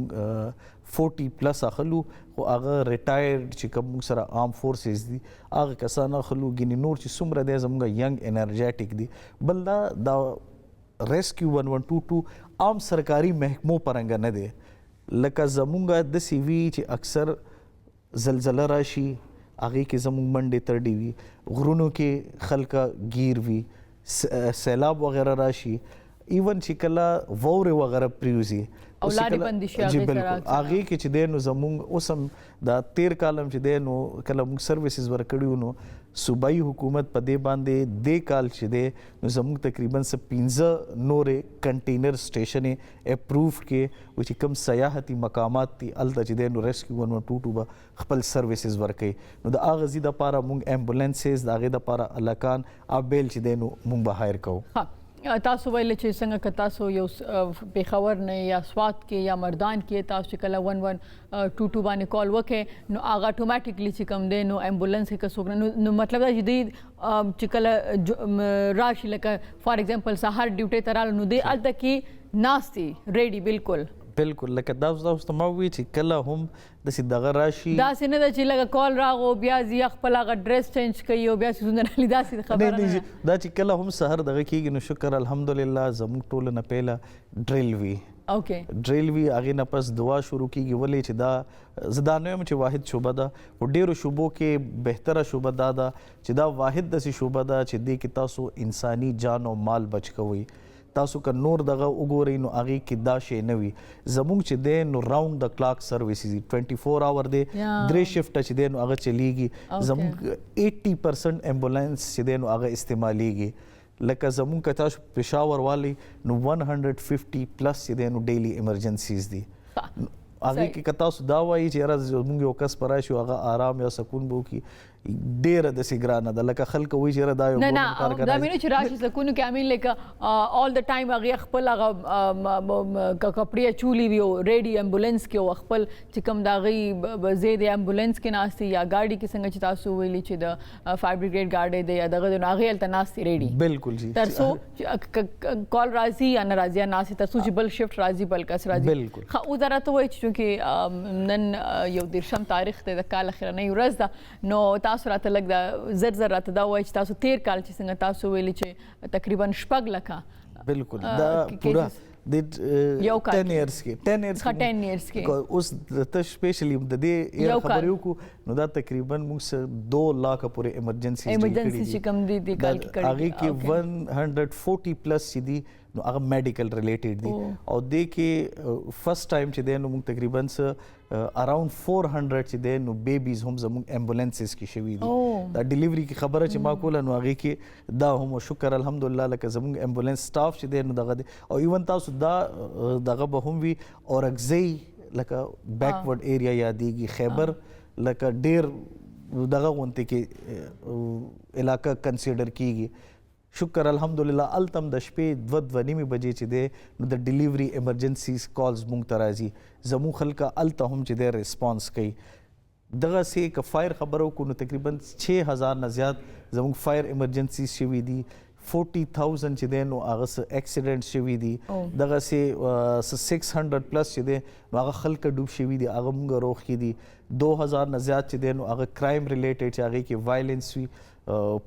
40 پلس اخلو خو هغه ریټایرډ چې کوم موږ سره عام فورسز دي هغه کسان اخلو ګینې نور چې څومره دی زموږ ینګ انرجیټک دي بل دا ریسکیو 1122 عام سرکاري محکمو پرنګه نه دی لکه زمونږ داسې وي چې اکثر زلزله راشي هغې کې زمونږ منډې ترډې وي غرونو کې خلکه گیر وي سیلاب وغیره راشي ایون چې کله واورې وغیره پریوزي او لارې بندي شي هغې کې چې دی نو زمونږ اوس هم دا تیر کال هم چې دی نو کله موږ سروسز ورکړي وو نو صوبایي حکومت په دې باندې دې کال چې دی نو زموږ تقریبا 15 نورې کنټینر سټیشنې اپروو کې و چې کوم سیاحتي مقامات دي هلته چې دی نو ریسکیو 1122 به خپل سروسز ورکوي نو د هغه ځي دپاره موږ ایمبولینسز د هغې دپاره هلکان بیل چې دی نو موږ به هایر کوو تاسو ویل چې څنګه که تاسو یو پېښور نه یا سوات کې یا مردان کې تاسو چې کله 1122 باندې کال وکړئ نو هغه اتوماتیکلی چې کوم دی نو ایمبولنس کې که څوک نو مطلب دا چې دوی چې کله راشي لکه فار ایگزامپل سهار ډیوټۍ ته راغله نو دوی هلته کې ناست دي ریډي بالکل لکه دا اوس ته ما ووایي چې کله هم داسې دغه راشي داسې نه ده چې لکه کال راغو بیا ځي خپل هغه ډریس چینج کوي او بیا څیزونه رالي داسې خبره نه دا چې کله هم سهار دغه کېږي نو شکر الحمدلله زموږ ټولو نه پهله ډریل وي ډریل وي هغې نه پس دعا شروع کېږي ولې چې دا زه دا نه یم چې واحد شعبه ده په ډېرو شعبو کې بهتره شعبه دا ده چې دا واحد داسې شعبه ده چې دې کې تاسو انساني جان او مال بچ کوئ تاسو که نور دغه وګورئ نو هغې کې دا شی نه وي زموږ چې دی نو راوند د کلاک سروسز دي 24 آور دی درې شفټه چې دی نو هغه چلیږي زموږ 80% ایمبولینس چې دی نو هغه استعمالیږي لکه زموږ که تاسو پېښور والی نو 150 پلس چې دی نو ډیلی ایمرجنسیز دي هغې کې که تاسو دا وایي چې یاره زموږ یو کس په راشي هغه آرام یا سکون به وکړي ډیره داسې ګرانه ده لکه خلک وایي چې یاره دا یو نه دا مینه چې راشي سکون کې امین لکه آل د ټایم هغې خپل هغه کپړې اچولي وي او ریډي ایمبولینس کې او خپل چې کوم د هغې ځای د ایمبولینس کې ناست یا ګاډي کې څنګه چې تاسو ویلي چې د فایر بریګیډ ګاډی دی یا دغه دی نو هغې هلته ناست دي ریډي بالکل جی تر څو کال راځي یا نه راځي یا ناست تر څو چې بل شفټ راځي بل کس راځي بالکل اوس دا راته وایي چې چونکې نن یو 13 تاریخ دی د کال اخرنۍ ورځ ده نو تاسو راته لږ دا زر راته دا وایي چې تاسو تیر کال چې څنګه تاسو ویلي چې تقریبا 6 لکه بالکل دا پورا د یو 10 ایئرز کې اوس ته سپیشلی د دې خبرې وکړو نو دا تقریبا موږ 2 لاکھ پورې ایمرجنسي چې کوم دي د کال کې هغې کې 140 پلس چې دي نو هغه میډیکل ریلیټډ دي او دې کې فرست ټایم چې دی نو موږ تقریبا اراوند 400 چې دی نو بیبیز هم زموږ ایمبولینسز کې شوي دي دا ډیلیوري کې خبره چې ما کوله نو هغې کې دا هم شکر الحمدلله لکه زموږ ایمبولینس سټاف چې دی نو دغه دی او ایون تاسو دا دغه به هم وي اورکزۍ لکه بیکورډ ایریا یادېږي خیبر لکه ډېر دغه غونتې کې علاقه کنسیډر کېږي شکر الحمدلله هلته هم د شپې 2:30 بجې چې دی نو د ډیلیوري ایمرجنسیز کالز موږ ته راځي زموږ خلکه هلته هم چې دی ریسپانس کوي دغسې که فایر خبره وکړو نو تقریبا 6000 نه زیات زموږ فایر ایمرجنسیز شوي دي 40,000 چې دی نو هغه څه اکسیډنټ شوي دي دغسې 600 پلس چې دی نو هغه خلک ډوب شوي دي هغه موږ روغ کړي دي 2000 نه زیات چې دی نو هغه کرایم ریلیټډ چې هغې کې وایلنس وي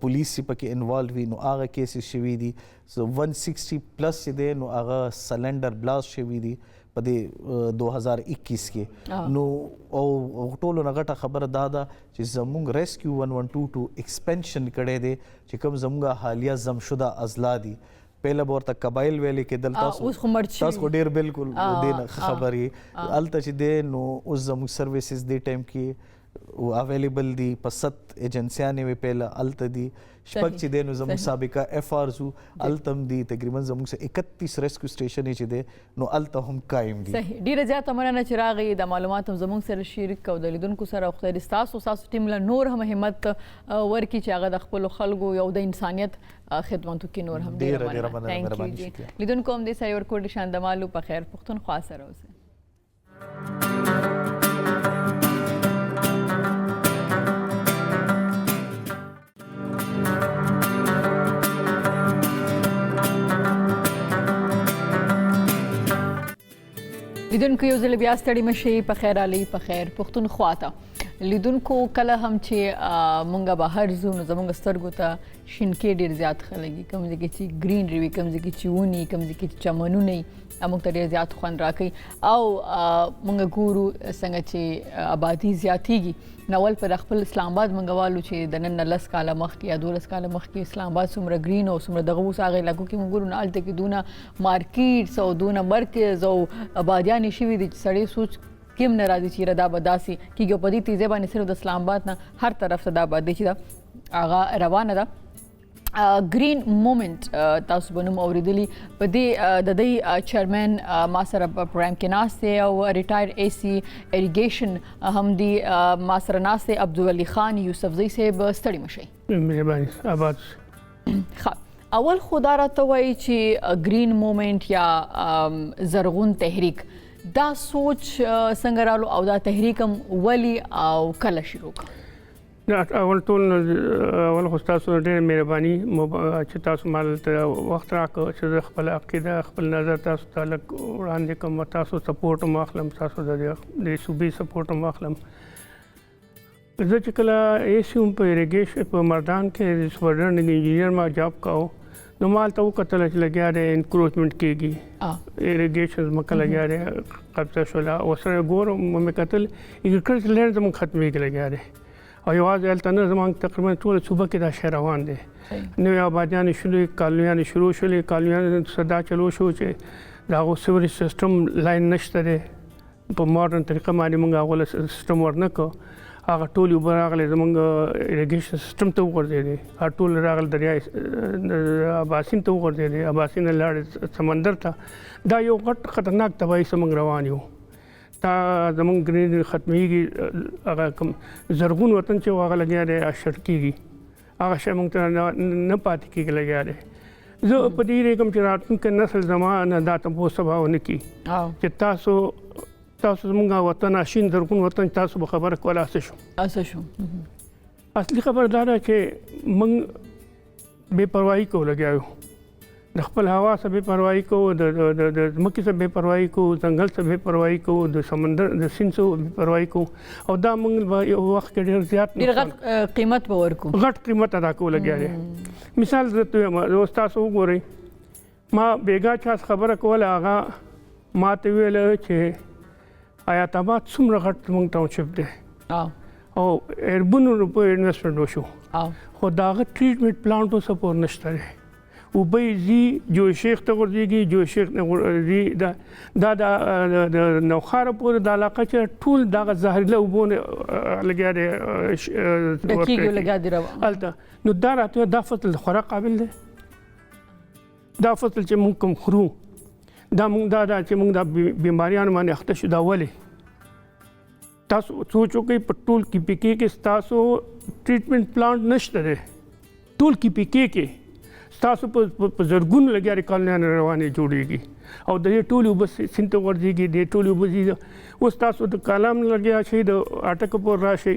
پولیس چې پکې انوالو وي نو هغه کیسز شوي دي 160 پلس چې دی نو هغه سلنډر بلاست شوي دي په دې 2021 کې نو او ټولو نه غټه خبره دا ده چې زموږ ریسکیو 112 ایکسپینشن کړی دی چې کوم زموږ حالیه زمشده اضلاع دي پهله به ورته قبایل ویلې کېدل تاسو خو ډېر بالکل دې نه خبر یې هلته چې دی نو اوس زموږ سروسز دې ټایم کې اویلیبل دي په 7 ایجنسیانې وې پهله هلته دي شپږ چې دی نو زموږ سابقه اف آرز وو هلته هم دي تقریبا زموږ 31 ریسکیو سټیشن چې دی نو هلته هم قایم دي صحیح ډېره زیاته مننه چې راغی د معلومات هم زموږ سره شریک او د لیدونکو سره خدای دې ستاسو ټیم له نور هم همت ورکړي چې هغه د خپلو خلکو یو د انسانیت خدمتو کې نور هم ډېره مهرباني لیدونکو هم دې سره ورکوټ شاندمالو په خیر پښتونخوا سره اوسئ لیدونکو یو ځل بیا ستړي مشئ په خیر علي په خیر پښتونخوا ته لیدونکو کله هم چې مونږ بهر ځو نو زموږ سترګو ته شینکې ډېر زیات خلګي کوم ځای کې چې ګرینري وي کوم ځای کې چې ونې کوم ځای کې چې چمنونه وي موږ ته ډېر زیات خوند راکوي او مونږ ګورو څنګه چې آبادي زیاتیږي ناول پر خپل اسلام آباد منګوالو چې د نن 10 کاله مخکې یا 12 کاله مخکې اسلام آباد څومره ګرین او څومره دغه اوس هغه علاقو کې موږ ګورو نه هلته کې دونه مارکیټس او دونه مرکز او آبادیانې شوي دي چې سړی سوچ کیم نه راځي چې دا به داسې کېږي په دې تیزه باندې صرف د اسلام آباد نه هر طرف ته دا آبادي چې ده هغه روانه ده ګرین مومنت تاسو به نوم اورېدلي په دې د دې چیرمن ما سره په پروګرام کې ناست دی او ریټایر اے سی اریګیشن هم دی ما سره ناست دی عبدالولي خان یوسفزۍ صاحب ستړي مشئ مهرباني آباد اول خو دا راته وایي چې ګرین مومنت یا زرغون تحریک دا سوچ څنګه رالو او دا تحریک هم ولې او کله شروع کړ اول خو تاسو ډېره مهرباني چې تاسو مال ته وخت راکړ چې خپل عقیده خپل نظر تاسو ته لږ وړاندې کوم تاسو سپورټ هم اخلم تاسو د صوبې سپورټ هم اخلم زه چې کله ایسی هم په اریګیشن په مردان کې سوډرن انجینیر ما جاب کاو نو مال ته وکتل چې لګیا دی انکروچمنټ کېږي اریګیشن ځمکه لګیا دی قبضه شوله او سره ګورم مې کتل اګریکلچر لینډ زموږ ختمېږي لګیا دی او یوازې هلته نه زموږ تقریبا ټوله صوبه کې دا شی روان دی نوې آبادیانې شولې کالونیانې شروع شولې کالونیانو څه دا چلو شو چې د هغو سیوریج سیسټم لاین نشته دی په ماډرن طریقه باندې موږ هغو له سیسټم ورنه کړو هغه ټول اوبه راغلې زموږ اریګیشن سیسټم ته وغورځېدې هغه ټول راغلل دریای اباسین ته وغورځېدې اباسین نه لاړې سمندر ته دا یو غټ خطرناک تباهي څه موږ روان یو دا زموږ ګرین ختمېږي هغه کوم زرغون وطن چې هغه لګیا دی اشر کېږي هغه شی موږ ته نه پاتې کېږي لګیا دی زه په دې رقم چې راتلونکی نسل زما نه دا تپوس سبا ونه کړي چې تاسو زموږ وطن اشین زرغون وطن تاسو به خبره کوله اسه شو اصلي خبر دا ده چې موږ بې پروايي کوو لګیا یو د خپل هوا څخه بې پروايي کوو د ځمکې څخه بې پروايي کوو ځنګل څخه بې پروايي کوو د سمندر د سیند څخه بې پروايي کوو او دا موږ یو وخت کې ډېر زیات غټ قیمت به ورکو غټ قیمت ادا کوو لګیا دی مثال درته وایم اوس تاسو وګورئ ما بیګا چا خبره کوله هغه ما ته ویل چې حیات آباد څومره غټ زموږ ټاونشپ دی او اربنو روپو انویسټمنټ وشو خو د هغه ټریټمنټ پلانټ اوس پورې نشته دی اوبه ځي جو شیخ ته ورځېږي جو شیخ نه ځي دا د نوخاره پورې د علاقه چې ټول دغه زهرجنه اوبو لګیا دی هلته نو دا راته دا فصل د خوراک قابل دی دا فصل چې موږ کوم خورو دا موږ دا چې موږ د بیماریانو باندې اخته شو دا ولې تاسو سوچ وکړئ په ټول کې پی کې ستاسو ټریټمنټ پلانټ نشته دی ټول کې پی کې ستاسو په زرګونو لګیا کالونیانې روانې جوړېږي او د دې ټولې اوبه سیند ته ورځېږي د ټولې اوبه ځي اوس تاسو د کالام لګیا شئ د اټک پور راشئ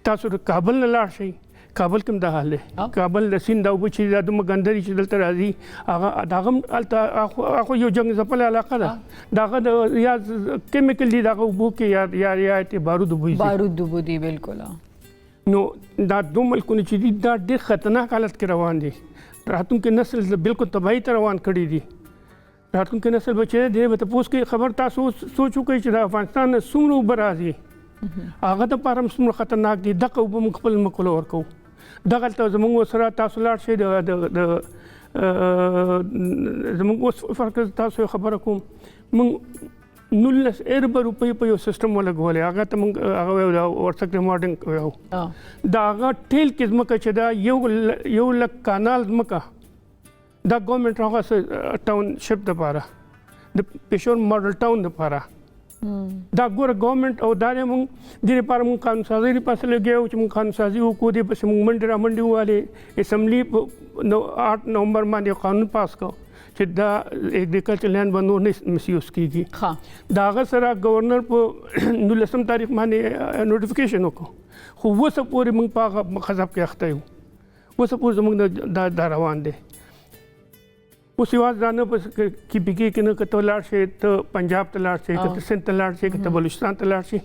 تاسو د کابل نه لاړ شئ کابل کې دا حال دی کابل د سیند او چې د دومره ګندري چې دلته راځي هغه هغه یو جنگ ځپل علاقه ده داغه د یا کیمیکل دي داغه وبو کې یا بارود وبو دي بالکل نو دا دوه ملکونه چې دي دا ډېر خطرناک حالت کې روان دي راتلونکي نسل بالکل تباہي ته روان کړي دي راتلونکي نسل بچي دی به تاسو کې خبر تاسو سوچو کوي چې د افغانستان څومره اوبه راځي هغه د پاره څومره خطرناک دي دغه اوبه موږ خپل مکول ورکو دغه ته زموږ سره تاسو لاړ شئ د زموږ اوس فرق تاسو خبره کوم موږ 19 ارب روپۍ په یو سیستم ولګولې هغه ته موږ هغه ورڅک ریمارډینګ ویو دا هغه ټیل کې ځمکه چې دا یو لک کانال ځمکه دا ګورنمنټ هغه ټاون شپ دپاره د پېښور ماډل ټاون دپاره دا ګوره ګورنمنټ او دا موږ دې لپاره موږ قانون سازي لپاره لګیا چې موږ قانون سازي وکړو دې پسې موږ منډې رامنډې ووالې اسمبلی په 8 نومبر باندې قانون پاس کړ چې دا اګریکلچر لینډ باندې نه مسیوز کیږي دا هغه سره گورنر په 19 تاریخ باندې نوټیفیکیشن وکړو خو اوسه پورې موږ په هغه خزاب کې اخته یو اوسه پورې زموږ دا روان دی اوس یوازې دا نه په کې بګي کې نه کته لاړ شي ته پنجاب ته لاړ شي کته سند ته لاړ شي کته بلوچستان ته لاړ شي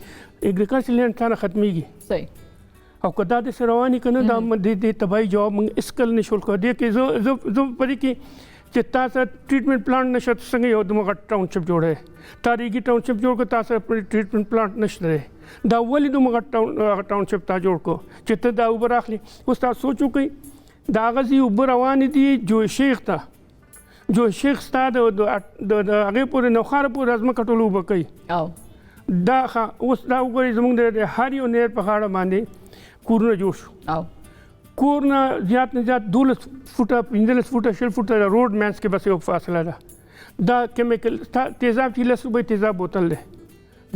اګریکلچر لینډ څنګه ختميږي صحیح او کدا د سرواني کنه دا د تباہي جواب موږ اسکل نشول کو دي کې زه پدې کې چې تاسو ټریټمنټ پلانټ نشته څنګه یو دغه ټاونشپ جوړه تاریخي ټاونشپ جوړ کو تاسو ټریټمنټ پلانټ نشته دا ولې دغه ټاونشپ تا جوړ کو چې ته دا اوبر اخلي اوس تاسو سوچو کوي دا غزي اوبر روان دي جو شیخ ستاد د هغه پورې نوخاره پورې ازمه کټولو وبکي او دا اوس دا وګورئ زموږ د هر یو نیر په غاړه باندې کورونه جوړ شو او کورنا زیات نه زیات 12 فوټه 15 فوټه 6 فوټه روډ مینس کې بس یو فاصله ده دا کیمیکل تیزاب چې لس روپۍ تیزاب بوتل دی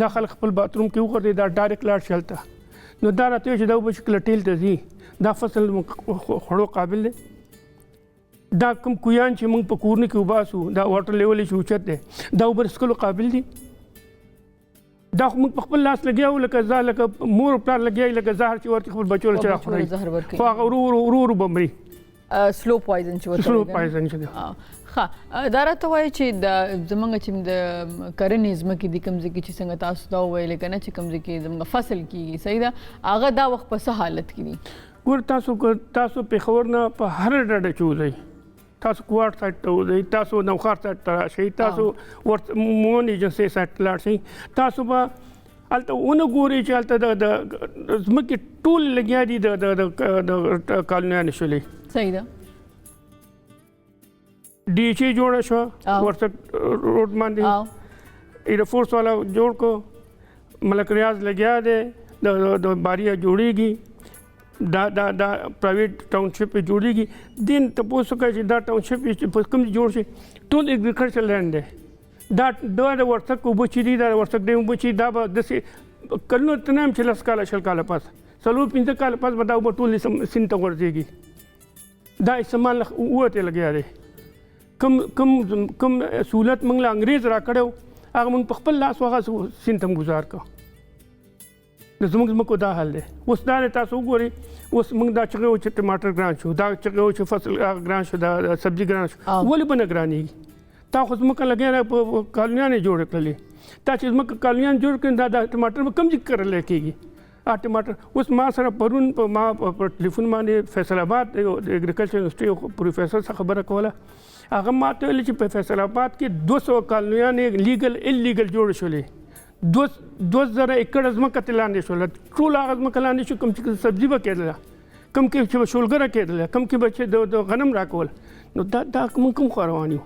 دا خلک خپل باتروم کې وغورځي دا ډایرکټ لاړ شلته نو دا راته چې دا اوبه چې کله ټیل ته ځي دا فصل خوړو قابل دی دا کوم کویان چې موږ په کورنه کې وباسو دا واټر لیول چې اوچت دی دا اوبه څښلو قابل دي دا موږ په خپل لاس لګیاو لکه مور پلار لګیای لکه زهر چې ورته خپل بچو لچا خوري خو هغه ورو بمري سلو پوایزن چې ها دا راته وایي چې د زمونږ چې د کرنې ځمکې دي کوم ځای کې چې څنګه تاسو دا وویل کنه چې کوم ځای کې زمونږ فصل کیږي صحیح ده هغه دا وخت په څه حالت کې دي ګور تاسو پېښور نه په هر ډډه چوزئ تاسو کوارټ سایټ ته وځئ تاسو نوخار سایټ ته راشئ تاسو مون ایجنسي سایټ ته لاړ شئ تاسو به هلته ونه ګورئ چې هلته د ځمکې ټول لګیا دي د کالونیانو شولې صحیح ده डी एच जोड़ा शो वर्षक रोड मान दी एयरफोर्स वाला जोड़ को मलक रियाज लग्या दे द बारिया जोड़ेगी दा प्राइवेट टाउनशिप पे जोड़ेगी दिन तपोस का दा टाउनशिप पे कम जोड़ से टोल एग्रीकल्चर लैंड है दा वर्षक को बची दा वर्षक दे बची दा दसे कल्लो तनाम चलस काला शल पास सलो पिंज काला पास बताओ टोल सिन तक वर्जेगी दा इस्तेमाल हुआ लग्या दे कम सहूलत मंगला अंग्रेज रा कड़ो आग मंग पखपल लास वगा सिंतम गुजार का नजमुग मको दा हाल दे उस दाने तासो गोरी उस मंग दा चगे हो टमाटर ग्रां छो दा चगे हो फसल ग्रां छो दा सब्जी ग्रां छो वली बन ग्रानी ता खुद मक लगे रा कालियां ने जोड़ कले ता चीज मक कालियां जोड़ के दा टमाटर में कम जिक्र लेकेगी आ टमाटर उस माँ सर परून माँ टेलीफोन माने फैसलाबाद एग्रीकल्चर यूनिवर्सिटी प्रोफेसर से खबर कोला هغه ماته ویل چې په فیصل آباد کې 200 کالونیان لیګل الیګل جوړ شولې 2000 ایکړ ځمکه تلاندې شول ټول هغه ځمکه لاندې شو کوم چې سبزي به کېدله کوم کې چې شولګره کېدله کوم کې به د غنم راکول نو دا کوم خوروانیو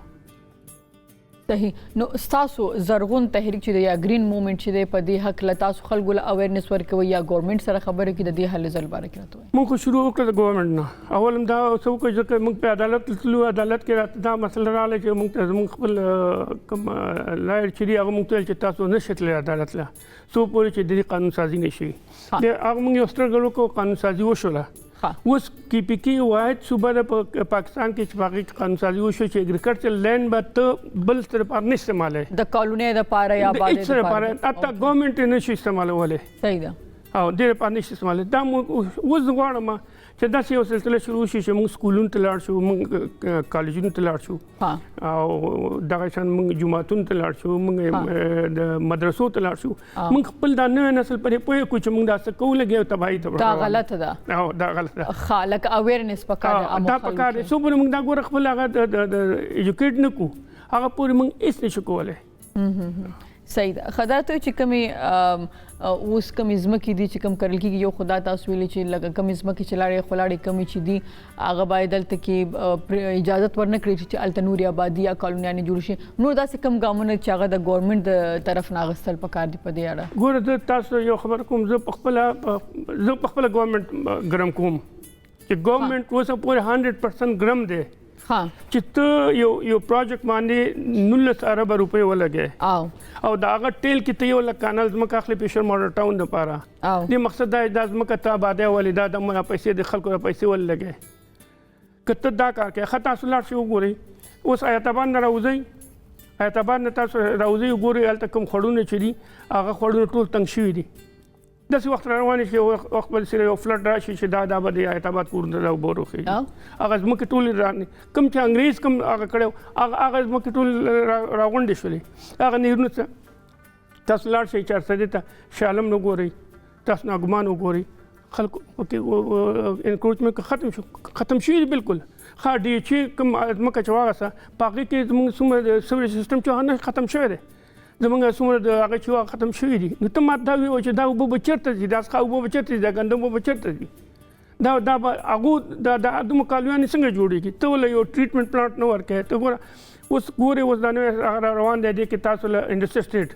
صحیح نو تاسو زرغون تحریک چې یا گرین موومېنټ چې په دې حق له تاسو خلکو له اویرنس ورکوي یا ګورنمنت سره خبرې کې د دې حل زل باره کې راته موږ شروع وکړه ګورنمنت نه اول دا څه وکړو چې موږ په عدالت تللو عدالت کې راته دا مسله رااله چې موږ خپل کوم لایر چې هغه موږ ته چې تاسو نشئ عدالت له سو پورې چې د قانون سازي نشي د هغه موږ یو سترګل وکړو قانون سازي وشوله اوس کې پکې واحد صوبه د پاکستان کې چې باقي قانون سازي وشو چې اګریکلچر لینډ به ته بل تر پر نه استعمالي د کالونی د پاره یا باندې د پاره اته ګورنمنت نه شي استعمالولای صحیح ده او د پاره نشي استعمالي دا اوس غواړم چې داسې یو سلسله شروع شي چې موږ سکولونو ته لاړ شو، موږ کالجونو ته لاړ شو او دغه شان موږ جوماتونو ته لاړ شو، موږ د مدرسو ته لاړ شو، موږ خپل دا نوی نسل پرې پوه کړو چې موږ دا څه کوو لګي او تباهي ته دا غلطه ده. او دا غلطه ده. خالق اویرنس پکار دا پکار دی. څو پورې موږ دا ګوره خپل هغه د ایجوکیټ نه کوو هغه پورې موږ هېڅ نشو کولی. صحیح ده. خدا ته چې کمی اوس کمی ځمکې دي چې کم کرل کېږي، یو خدا تاسو ویلي چې لکه کمی ځمکې چې لاړې خلاړې کمی چې دي هغه باید دلته کې اجازت ورنه کړي چې هلته نورې آبادي یا کالونیانې جوړ شي. نور داسې کم ګامونه چې هغه د ګورنمنټ د طرف نه اخیستل پکار دي په دې اړه. ګوره زه تاسو یو خبر کوم، زه په خپله ګورنمنټ ګرم کوم چې ګورنمنټ اوسه پورې 100% ګرم دی چې ته یو پروجیکټ باندې 19 ارب روپۍ ولګې او د هغه ټیل کې ته یو لک کانال ځمکه اخلي پیشر ماډل ټاون دپاره. دې مقصد دا د ځمکه ته آبادۍ ولې دا د پیسې د خلکو د پیسې ولګې. که ته دا کار کوې ښه تاسو لاړ شئ وګورئ. اوس حیات آباد نه راوځئ، حیات آباد نه تاسو راوځئ وګورئ هلته کوم خوړونه چې دي هغه خوړونه ټول تنګ شوي دي. داسې وخت روان شي وخت بل سره یو فلډ راشي چې دا به د حیات آباد کورونه اوبه وروخېږي. هغه ځمکې ټولې کوم چې انګریز کوم هغه کړی هغه ځمکې ټول راغونډې شولې. هغه نیرونو څه تاسو لاړ شئ چارسدې ته شالم نه ګورئ، تاسو ناګمان وګورئ، خلکو پکې انکروچمنټ ختم شوي دي بالکل. ښه ډي ایچ ای کوم ځمکه چې واغسته په هغې کې زموږ څومره سویج سیسټم چې هغه ختم شوی دی، زمونږ څومره د هغه چې هغه ختم شوي دي. نو ته ماته دا ووایه چې دا اوبه به چېرته ځي، دا څښاک اوبه به چېرته ځي، دا ګندم اوبه به چېرته ځي، دا به هغو دا دومره کالویانې څنګه جوړېږي؟ ته ولې یو ټریټمنټ پلانټ نه ورکوې؟ ته ګوره اوس ګورې اوس دا نوی روان دی دې کې تاسو له انډسټري سټیټ،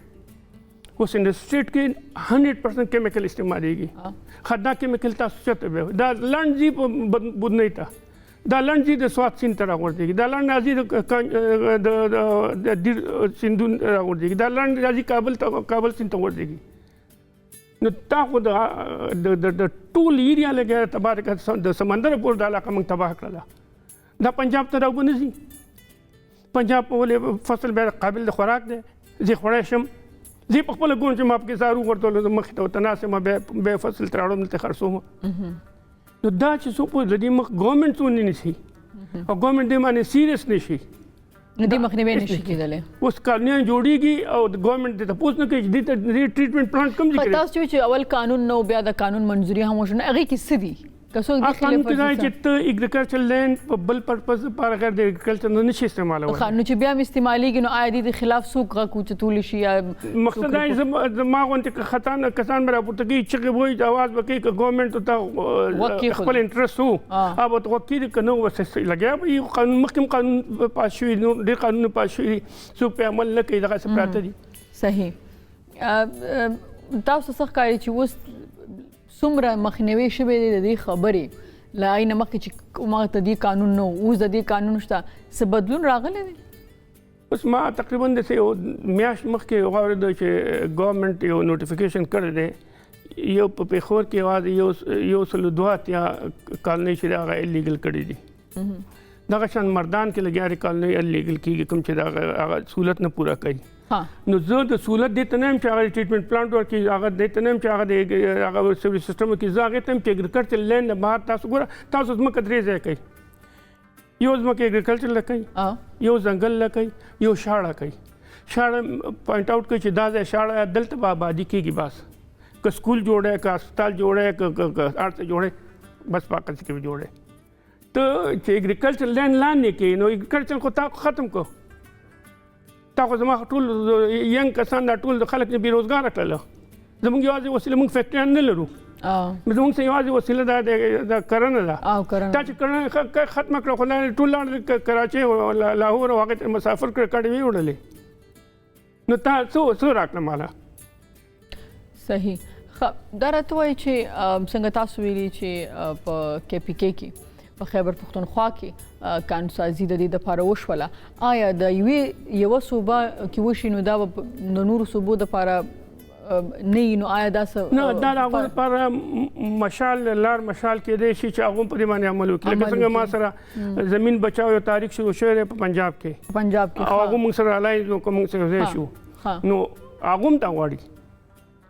اوس انډسټري سټیټ کې 100% کیمیکل استعمالېږي. ښه دا کیمیکل تاسو چېرته بیاوئ؟ دا لنډ ځي په بودنۍ ته، دا لنډ ځي د سوات سیند ته راغورځېږي، دا لنډ راځي د دیر سیندون راغورځېږي، دا لنډ راځي کابل سیند ته غورځېږي. نو تا خو د ټول ایریا لګیا تباه کړه، د سمندر پورې دا علاقه موږ تباه کړله. دا پنجاب ته راوبه نه ځي. پنجاب ولې فصل بیا قابل د خوراک دی، زه خوړی شم، زه په خپله ګورم چې ما پکې څارو ورته مخې ته ورته ناست یم، بیا فصل ترې راوړم دلته خرڅوم. نو دا چې څوک د دې مخ ګورنمنټ څه نیسي او ګورنمنټ دې باندې سیریس نه شي، نو دې مخنیوی نشي کېدلی. اوس کالونیان جوړېږي او د ګورنمنټ دې تپوس نه کوي چې دې ته دې ټریټمنټ پلانټ کوم ځای کې دی. تاسو چې اول قانون نه و بیا د قانون منظوري هم وشو، هغې کې څه دي؟ که څوک دې قانون کې دا چې ته اګریکلچر لینډ په بل پرپز لپاره غیر د اګریکلچر نه نشي استعمالولی. نو چې بیا هم استعمالېږي نو آیا دې خلاف څوک غږ اوچتولی شي؟ یا مقصد دا زما غوندې کسان به راپورته کوي، چغې به وایي، اواز به کوي که ګورنمنټ ته خپل انټرسټ وو هغه به ورته غوږ کېږدي، که نه به لګیا به وي. قانون مخکې قانون پاس شوي دي، ډېر قانونونه پاس شوي دي، څوک پرې عمل نه کوي، دغسې پراته دي. صحیح. تاسو څه ښکاري چې اوس څومره مخنیوي شوی دی د دې خبرې له هغې نه مخکې چې کومه د دې قانون نه و، اوس د دې قانون شته، څه بدلون راغلی دی؟ اوس ما تقریبا داسې یو میاشت مخکې واورېده چې ګورنمنټ یو نوټیفیکیشن کړی دی، یو په پېښور کې یوازې 182 کالونۍ چې د هغه الیګل کړي دي. دغه شان مردان کې لګیا کالونۍ الیګل کېږي، کوم چې هغه سهولت نه پوره کوي. نو زه د سهولت دې ته نه یم چې هغه ټریټمنټ پلانټ ورکړي، هغه دې ته نه یم چې هغه د سیوریج سیسټم وکړي، زه هغې ته یم چې اګریکلچر لینډ نه بهر تاسو ګوره تاسو ځمکه 3 ځای کوي، یو ځمکه اګریکلچر له کوي، یو ځنګل له کوي، یو شاړه کوي. شاړه پوینټ آوټ کوي چې دا ځای شاړه دلته به آبادي کېږي، بس که سکول جوړی، که هسپتال جوړی، که هر څه جوړی، بس په هغه څه کې به جوړی. ته چې اګریکلچر لینډ لاندې کوي نو اګریکلچر خو تا ختم کو، تا خو زما ټول ینګ کسان دا ټول خلک بېروزګاره کړله. زموږ یوازې وسیله موږ فیکټریان نه لرو، زموږ څه یوازې وسیله دا کرنه ده. تا چې کرنه ختمه کړه خو ټول لاړل کراچۍ او لاهور او هغې ته مسافر کړه، کډې ویې وړلې. نو تا څه راکړه ماله؟ صحیح. ښه، دا راته وایي چې څنګه تاسو ویلي چې په کے پي کې کې په خیبر پښتونخوا کې قانونسازي د دې دپاره وشوله، آیا د یوه صوبه کې وشي نو دا به د نورو صوبو دپاره نه وي؟ نو آیا دا څه نه، دا د هغو دپاره مشال لار مشال کېدی شي چې هغو په دې باندې عمل وکړي. لکه څنګه ما سره زمین بچاو یو تاریخ شروع شوی دی په پنجاب کې، او هغو موږ سره الاینس وکړو، موږ سره ځای شو، نو هغو هم ته غواړي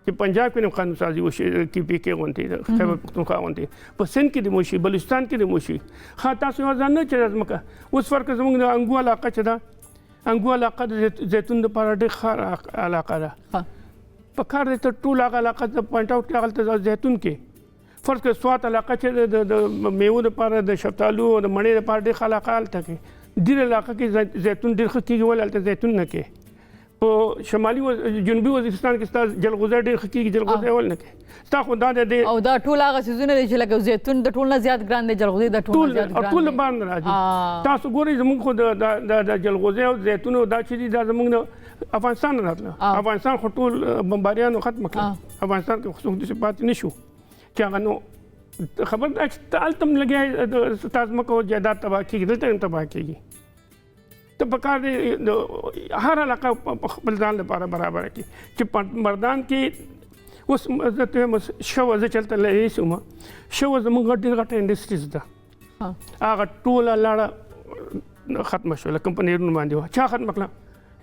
چې پنجاب کې هم قانون سازي وشي کې پی کې غونډې د خیبر پختونخوا غونډې په سند کې د موشي بلوچستان کې د موشي خا تاسو ځان نه چې ځمکه اوس فرق زموږ د انګو علاقه چې دا انګو علاقه د زیتون د پاره ډېر ښه علاقه ده په کار د ټول هغه علاقه د پوینټ اوټ کړل ته زیتون کې فرض کړه سوات علاقه چې د میوه د پاره د شفتالو او د مڼې د پاره ډېر علاقه الته کې ډېر علاقه کې زیتون ډېر ښه کېږي ول الته زیتون نه کې په شمالي جنوبي وزیرستان کې ستا جلغوزه ډېر ښه کېږي جلغوزه ول نه کې ستا خو دا د او دا ټول هغه سيزونه دي چې لکه زیتون د ټول نه زیات ګران دي جلغوزه د ټول نه زیات ګران ټول باندې راځي تاسو ګورئ زموږ خو د جلغوزه او زیتون دا چې دي دا زموږ نه افغانستان راتله افغانستان خو ټول بمباریانو ختم کړ افغانستان کې خصوص د پات نشو چې هغه نو خبر دا چې تالتم لګي تاسو مکو جیدات تباہ کیږي دلته تباہ کیږي ته په کار دی هر علاقه خپل ځان لپاره برابر کی چې مردان کې اوس زه شو زه چلته لې سوم شو زموږ ډېر غټه انډستریز ده هغه ټوله لاړه ختم شو لکه کمپنیونو باندې چا ختم کړه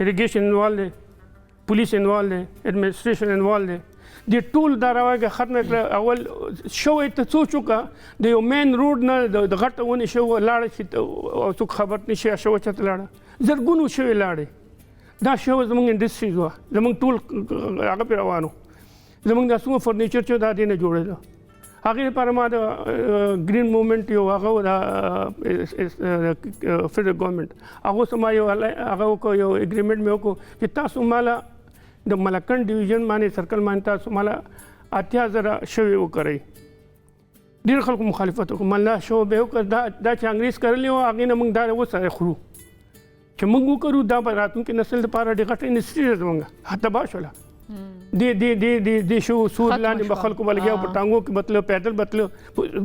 اریګیشن انوال دی پولیس انوال دی ایڈمنسټریشن انوال دی د ټول دا راوګه ختم کړ اول شوې ته سوچو کا د یو مین روډ نه د غټه ونی شو لاړ شي او څوک خبر نشي شو چت لاړ زرګونو شوې لاړې دا شو زموږ انډستریز و زموږ ټول هغه په روانو زموږ د سوم فرنیچر چې دا دینه جوړېده هغه لپاره ما د ګرین موومېنټ یو هغه د فدرال ګورنمنت هغه سم یو هغه یو اګریمنټ مې وکړو چې تاسو مالا د ملکن ډیویژن باندې سرکل باندې تاسو مالا 8000 شوي وکړئ ډېر خلکو مخالفت وکړو مله شو به وکړ دا چې انګریز کړلی و هغې نه موږ دا وسره خورو چې موږ وکړو دا به راتلونکي نسل لپاره ډېر غټه انډسټري ده زموږ تباه شوله د شو سور لاندې به خلکو به لګیا په ټانګو کې بتله پیدل بتله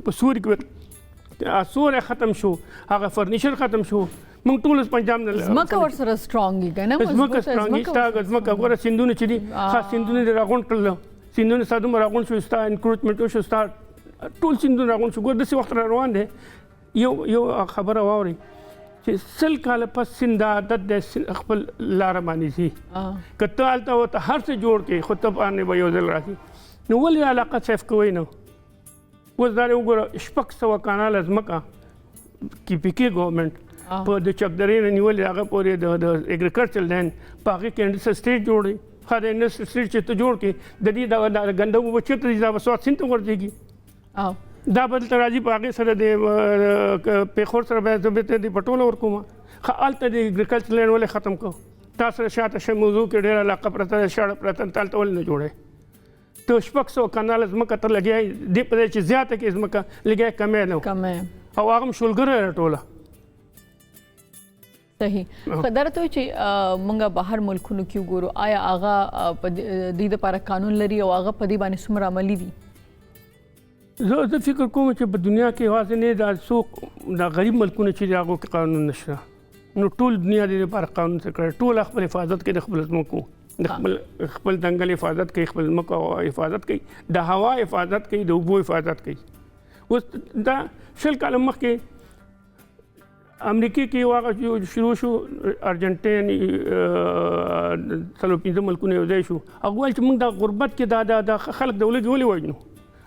په سور کې سور ختم شو هغه فرنیچر ختم شو موږ ټول پنجاب نه زمکه ور سره سترونګ کنه زمکه سترونګ ستا زمکه ګوره سیندونه چې دي خاص سیندونه د راغون کړل سیندونه ساده راغون شو ستا انکروچمنټ شو ستا ټول سیندونه راغون شو ګوره داسې وخت روان دی یو خبره واوري چې سل کال پس سیند عادت د خپل لار باندې شي کته الته وته هر څه جوړ کې خو ته باندې به یو ځل راځي نو ولې علاقه سیف کوي نو اوس دا وګوره شپږ سوه کاناله ځمکه کې پی کې ګورنمنټ په د چکدرې نه نیولې هغه پورې د اګریکلچر لینډ په هغې کې انډسټریل سټیټ جوړوي ښه د انډسټریل سټیټ چې ته جوړ کړې د دې د ګنده اوبه چېرته دي دا به سوات سیند ته ورځېږي دا به دلته راځي په هغې سره د پېښور سره به زه د پټوله ورکوم ښه هلته د اګریکلچر لینډ ولې ختم کړو تا سره شاته شی موضوع کې ډېره علاقه پرته ده شاړه پرته ده هلته ولې نه جوړی ته شپږ سوه کاناله ځمکه ته لګیا دې په ځای چې زیاته کې ځمکه لګیا کمی نه او هغه هم شولګره راټوله صحیح خدای ته چې مونږه بهر ملکونو کې وګورو آیا هغه په دې لپاره قانون لري او هغه په دې باندې څومره عملي دي زه فکر کوم چې په دنیا کې یوازې نه دا څوک د غریب ملکونو چې د هغو کې قانون نشته نو ټول دنیا د لپاره قانون څه کړی ټول خپل حفاظت کوي د خپل ځمکو د خپل ځنګل حفاظت کوي خپل ځمکو حفاظت کوي د هوا حفاظت کوي د اوبو حفاظت کوي اوس دا شل کاله مخکې امریکا کې واغه شروع شو ارجنټاین څلور پنځه ملکونه یو ځای شو هغه ویل چې موږ د غربت کې دا خلک د ولږې ولې وژنو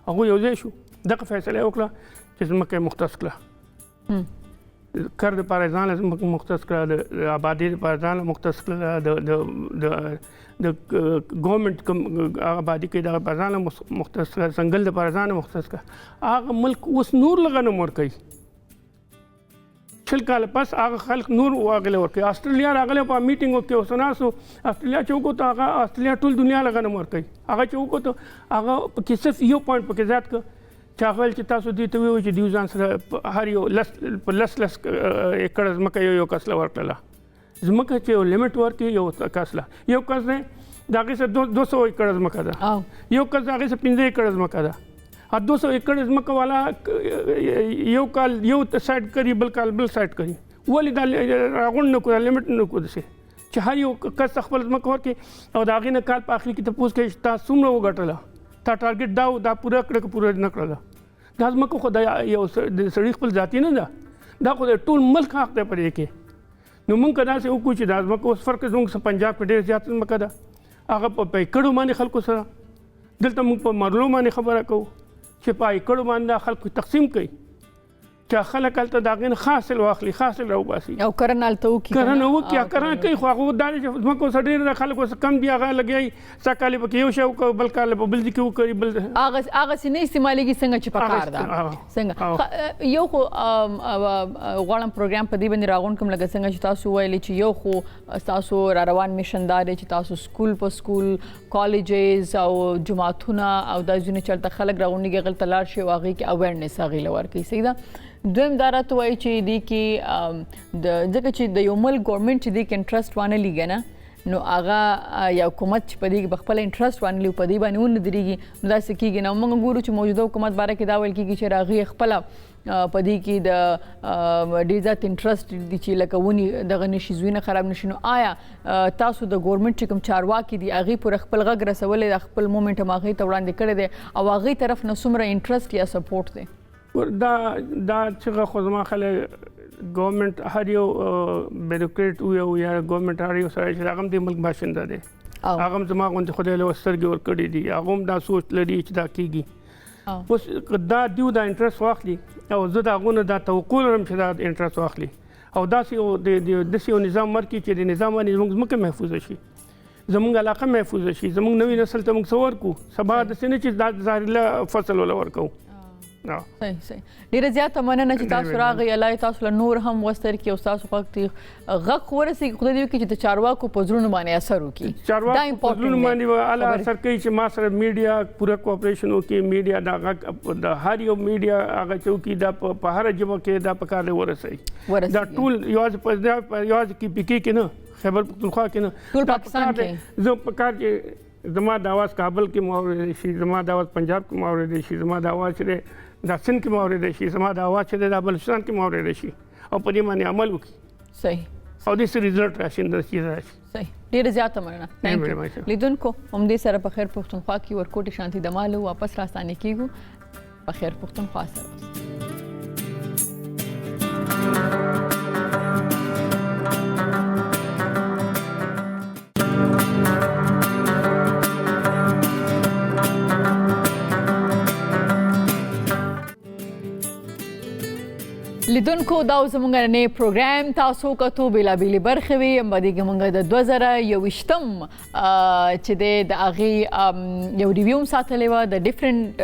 هغوی یو ځای شو دغه فیصله یې وکړه چې ځمکه یې مختص کړه کر دپاره ځان له ځمکه مختص کړه د آبادۍ دپاره ځان له مختص کړه د ګورنمنټ کوم آبادي کې دغه دپاره ځان له مختص کړه ځنګل دپاره ځان له مختص کړه هغه ملک اوس نور له غنم ورکوي شل کال پس هغه خلک نور واغله ورکوي استرالیا راغله په میټینګ کې اوسناسو استرالیا چې وکړو ته هغه استرالیا ټول دنیا له غنم ورکوي هغه چې وکړو ته هغه پکې صرف یو پوینټ پکې زیات کړ چې هغه چې تاسو دې ته ویل چې دیو ځان سره هر یو لس ایکړ ځمکه یو کس له ورکړله ځمکه چې یو لیمټ ورکړي یو کس له یو کس دی د هغې سره 200 ایکړ ځمکه ده یو کس د هغې سره 15 ایکړ ځمکه ده 200 ایکړ ځمکه والا یو کال یو سایډ کوي بل کال بل سایډ کوي ولې دا راغونډ نه کړو لیمټ نه کړو داسې چې هر یو کس خپل ځمکه ورکړي او د هغې نه کال په آخر کې تپوس کوي چې تا څومره وګټله تا ټارګېټ دا پوره کړه که پوره نه کړله دا ځمکه خو د یو سړي خپل ذاتي نه ده دا خو د ټول ملک حق دی په دې کې نو موږ که داسې وکړو چې دا ځمکه اوس فرق زموږ پنجاب کې ډېر زیات ځمکه ده هغه په ایکړو باندې خلکو سره دلته موږ په مرلو باندې خبره کوو چې په ایکړو باندې خلکو تقسیم کوي چې خلک هلته د هغې نه حاصل واخلي حاصل راوباسي او کرنه هلته وکړي کرنه وکړي کرنه کوي خو هغه دا دی چې ځمکو څخه ډېر خلک اوس کم دي هغه لګیایي سږ کال یې پکې یو شی وکړو بل کال په بل ځای کې وکړي بل هغسې نه استعمالېږي څنګه چې پکار ده څنګه یو خو غواړم پروګرام په دې باندې راغونډ کړم لکه څنګه چې تاسو ویلې چې یو خو ستاسو را روان میشن دا دی چې تاسو سکول په سکول کالجز او جماعتونه او دا ځینې چېرته خلک راغونډېږي هغلته لاړ شي او هغې کې اویرنس هغې له ورکوي صحیح ده دویم دا راته وایي چې دې کې ځکه چې د یو ملک ګورنمنټ چې دې کې انټرسټ وانه لیږي نه نو هغه یا حکومت چې په دې کې بخپله انټرسټ وانه لي په دې باندې ونه درېږي نو داسې کېږي نه موږ ګورو چې موجوده حکومت باره کې دا ویل کېږي چې هغې خپله په دې کې د ډېر زیات انټرسټ دي چې لکه ونې دغه نشي زوینه خراب نشي نو آیا تاسو د ګورنمنټ چې کوم چارواکي دي هغې پورې خپل غږ رسولی د خپل مومنټ هم هغې ته وړاندې کړی دی او هغې طرف نه څومره انټرسټ یا سپورټ دی دا چې خو زما خلک ګورنمنټ هر یو بیروکریټ وي او یا ګورنمنټ هر یو سړی چې هغه هم د ملک باشنده دی هغه هم زما غوندې خدای له سترګې ورکړي دي هغه هم دا سوچ لري چې دا کېږي اوس دا دیو دا انټرسټ واخلي او زه د هغو نه دا توقع لرم چې دا انټرسټ واخلي او داسې یو نظام ورکړي چې د نظام باندې زموږ ځمکه محفوظه شي زموږ علاقه محفوظه شي زموږ نوي نسل ته موږ څه ورکړو سبا داسې نه چې دا زهرله فصل وله ورکوو صحیح ډېره زیاته مننه چې تاسو راغئ الله تاسو له نور هم وستر کړي او ستاسو غږ ته غږ ورسېږي خدای دې وکړي چې د چارواکو په زړونو باندې اثر وکړي چارواکو په زړونو باندې الله اثر کوي چې ما سره میډیا پوره کوآپریشن وکړي میډیا دا غږ د هر یو میډیا هغه چې وکړي دا په هره ژبه کې دا په کار ورسوي دا ټول یوازې کې نه خیبر پختونخوا کې نه ټول پاکستان کې زه په کار کې زما د اواز کابل کې مو شي زما د اواز پنجاب کې مو اورېدی شي زما د اواز چې دا سند کې مو اورېدی شي زما د اواز چې د بلوچستان کې مو اورېدی شي او په دې باندې عمل وکړي صحیح او دې رزلټ راشي د چیز راشي صحیح ډېره زیاته مننه لیدونکو همدې سره په خیر پښتونخوا کې ورکوټي شانتي دمالو واپس راستانه کیږو په خیر پښتونخوا سره لیدونکو دا زموږ نن پروګرام تاسو کتو بیلابېلې برخې وي باندې کې موږ د 2021م چې د هغې یو ریویو ساتلې وه د ډیفرنٹ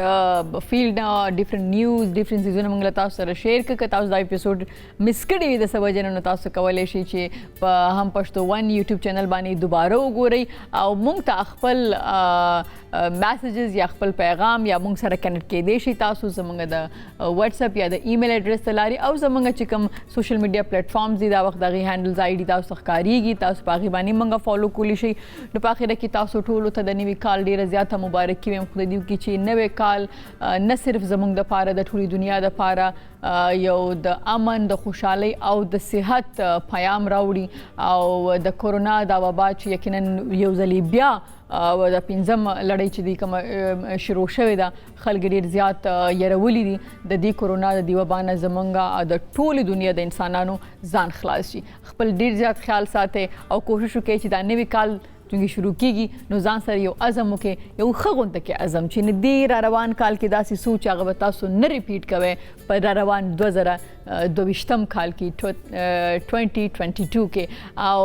فیلډ نه ډیفرنٹ نیوز ډیفرنٹ سیزونه موږ له تاسو سره شیر کړه که تاسو دا اپیسوډ مس کړی وي د څه وجې نه نو تاسو کولی شئ چې په هم پښتو 1 یوټیوب چینل باندې دوباره وګورئ او موږ ته خپل میسیجز یا خپل پیغام یا موږ سره کنیکټ کېدی شي تاسو زموږ د واتساپ یا د ایمیل ایډرس ته لاري او زموږ چې کوم سوشل میډیا پلیټ فارمز دي دا وخت دغې هینډلز آی ډي تاسو ته ښکارېږي تاسو په هغې باندې موږ فالو کولی شئ نو په اخره کې تاسو ټولو ته د نوي کال ډېره زیاته مبارکي وایم خدای دې وکړي چې نوی کال نه صرف زموږ دپاره د ټولې دنیا دپاره یو د امن د خوشحالۍ او د صحت پیام راوړي او د کورونا دا وبا چې یقینا یو ځلې بیا د پنځم لړۍ چې دی کومه شروع شوې ده خلک ډېر زیات یرولي دي د دې کورونا د دې وبا نه زموږ د ټولې دنیا د انسانانو ځان خلاص شي خپل ډېر زیات خیال ساتئ او کوشش وکړئ چې دا نوی کال څنګه شروع کیږي نو ځان سره یو عزم وکړئ یو ښه غونډه کې عزم چې دې را روان کال کې داسې سوچ هغه به تاسو نه ریپیټ کوئ په را روان 2022م کال کې 2022 کې او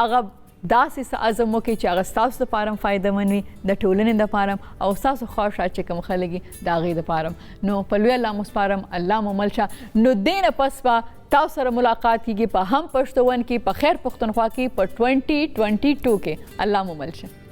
هغه داسې څه عزم وکړئ چې هغه ستاسو دپاره هم فایدهمند وي د ټولنې دپاره او ستاسو خواښه چې کوم خلک دي د هغې دپاره نو په لوی الله مو سپارم الله مو مل شه نو دې نه پس به تاسو سره ملاقات کیږي په هم پښتو 1 کې په خیر پښتونخوا کې په 2022 کې الله مو مل شه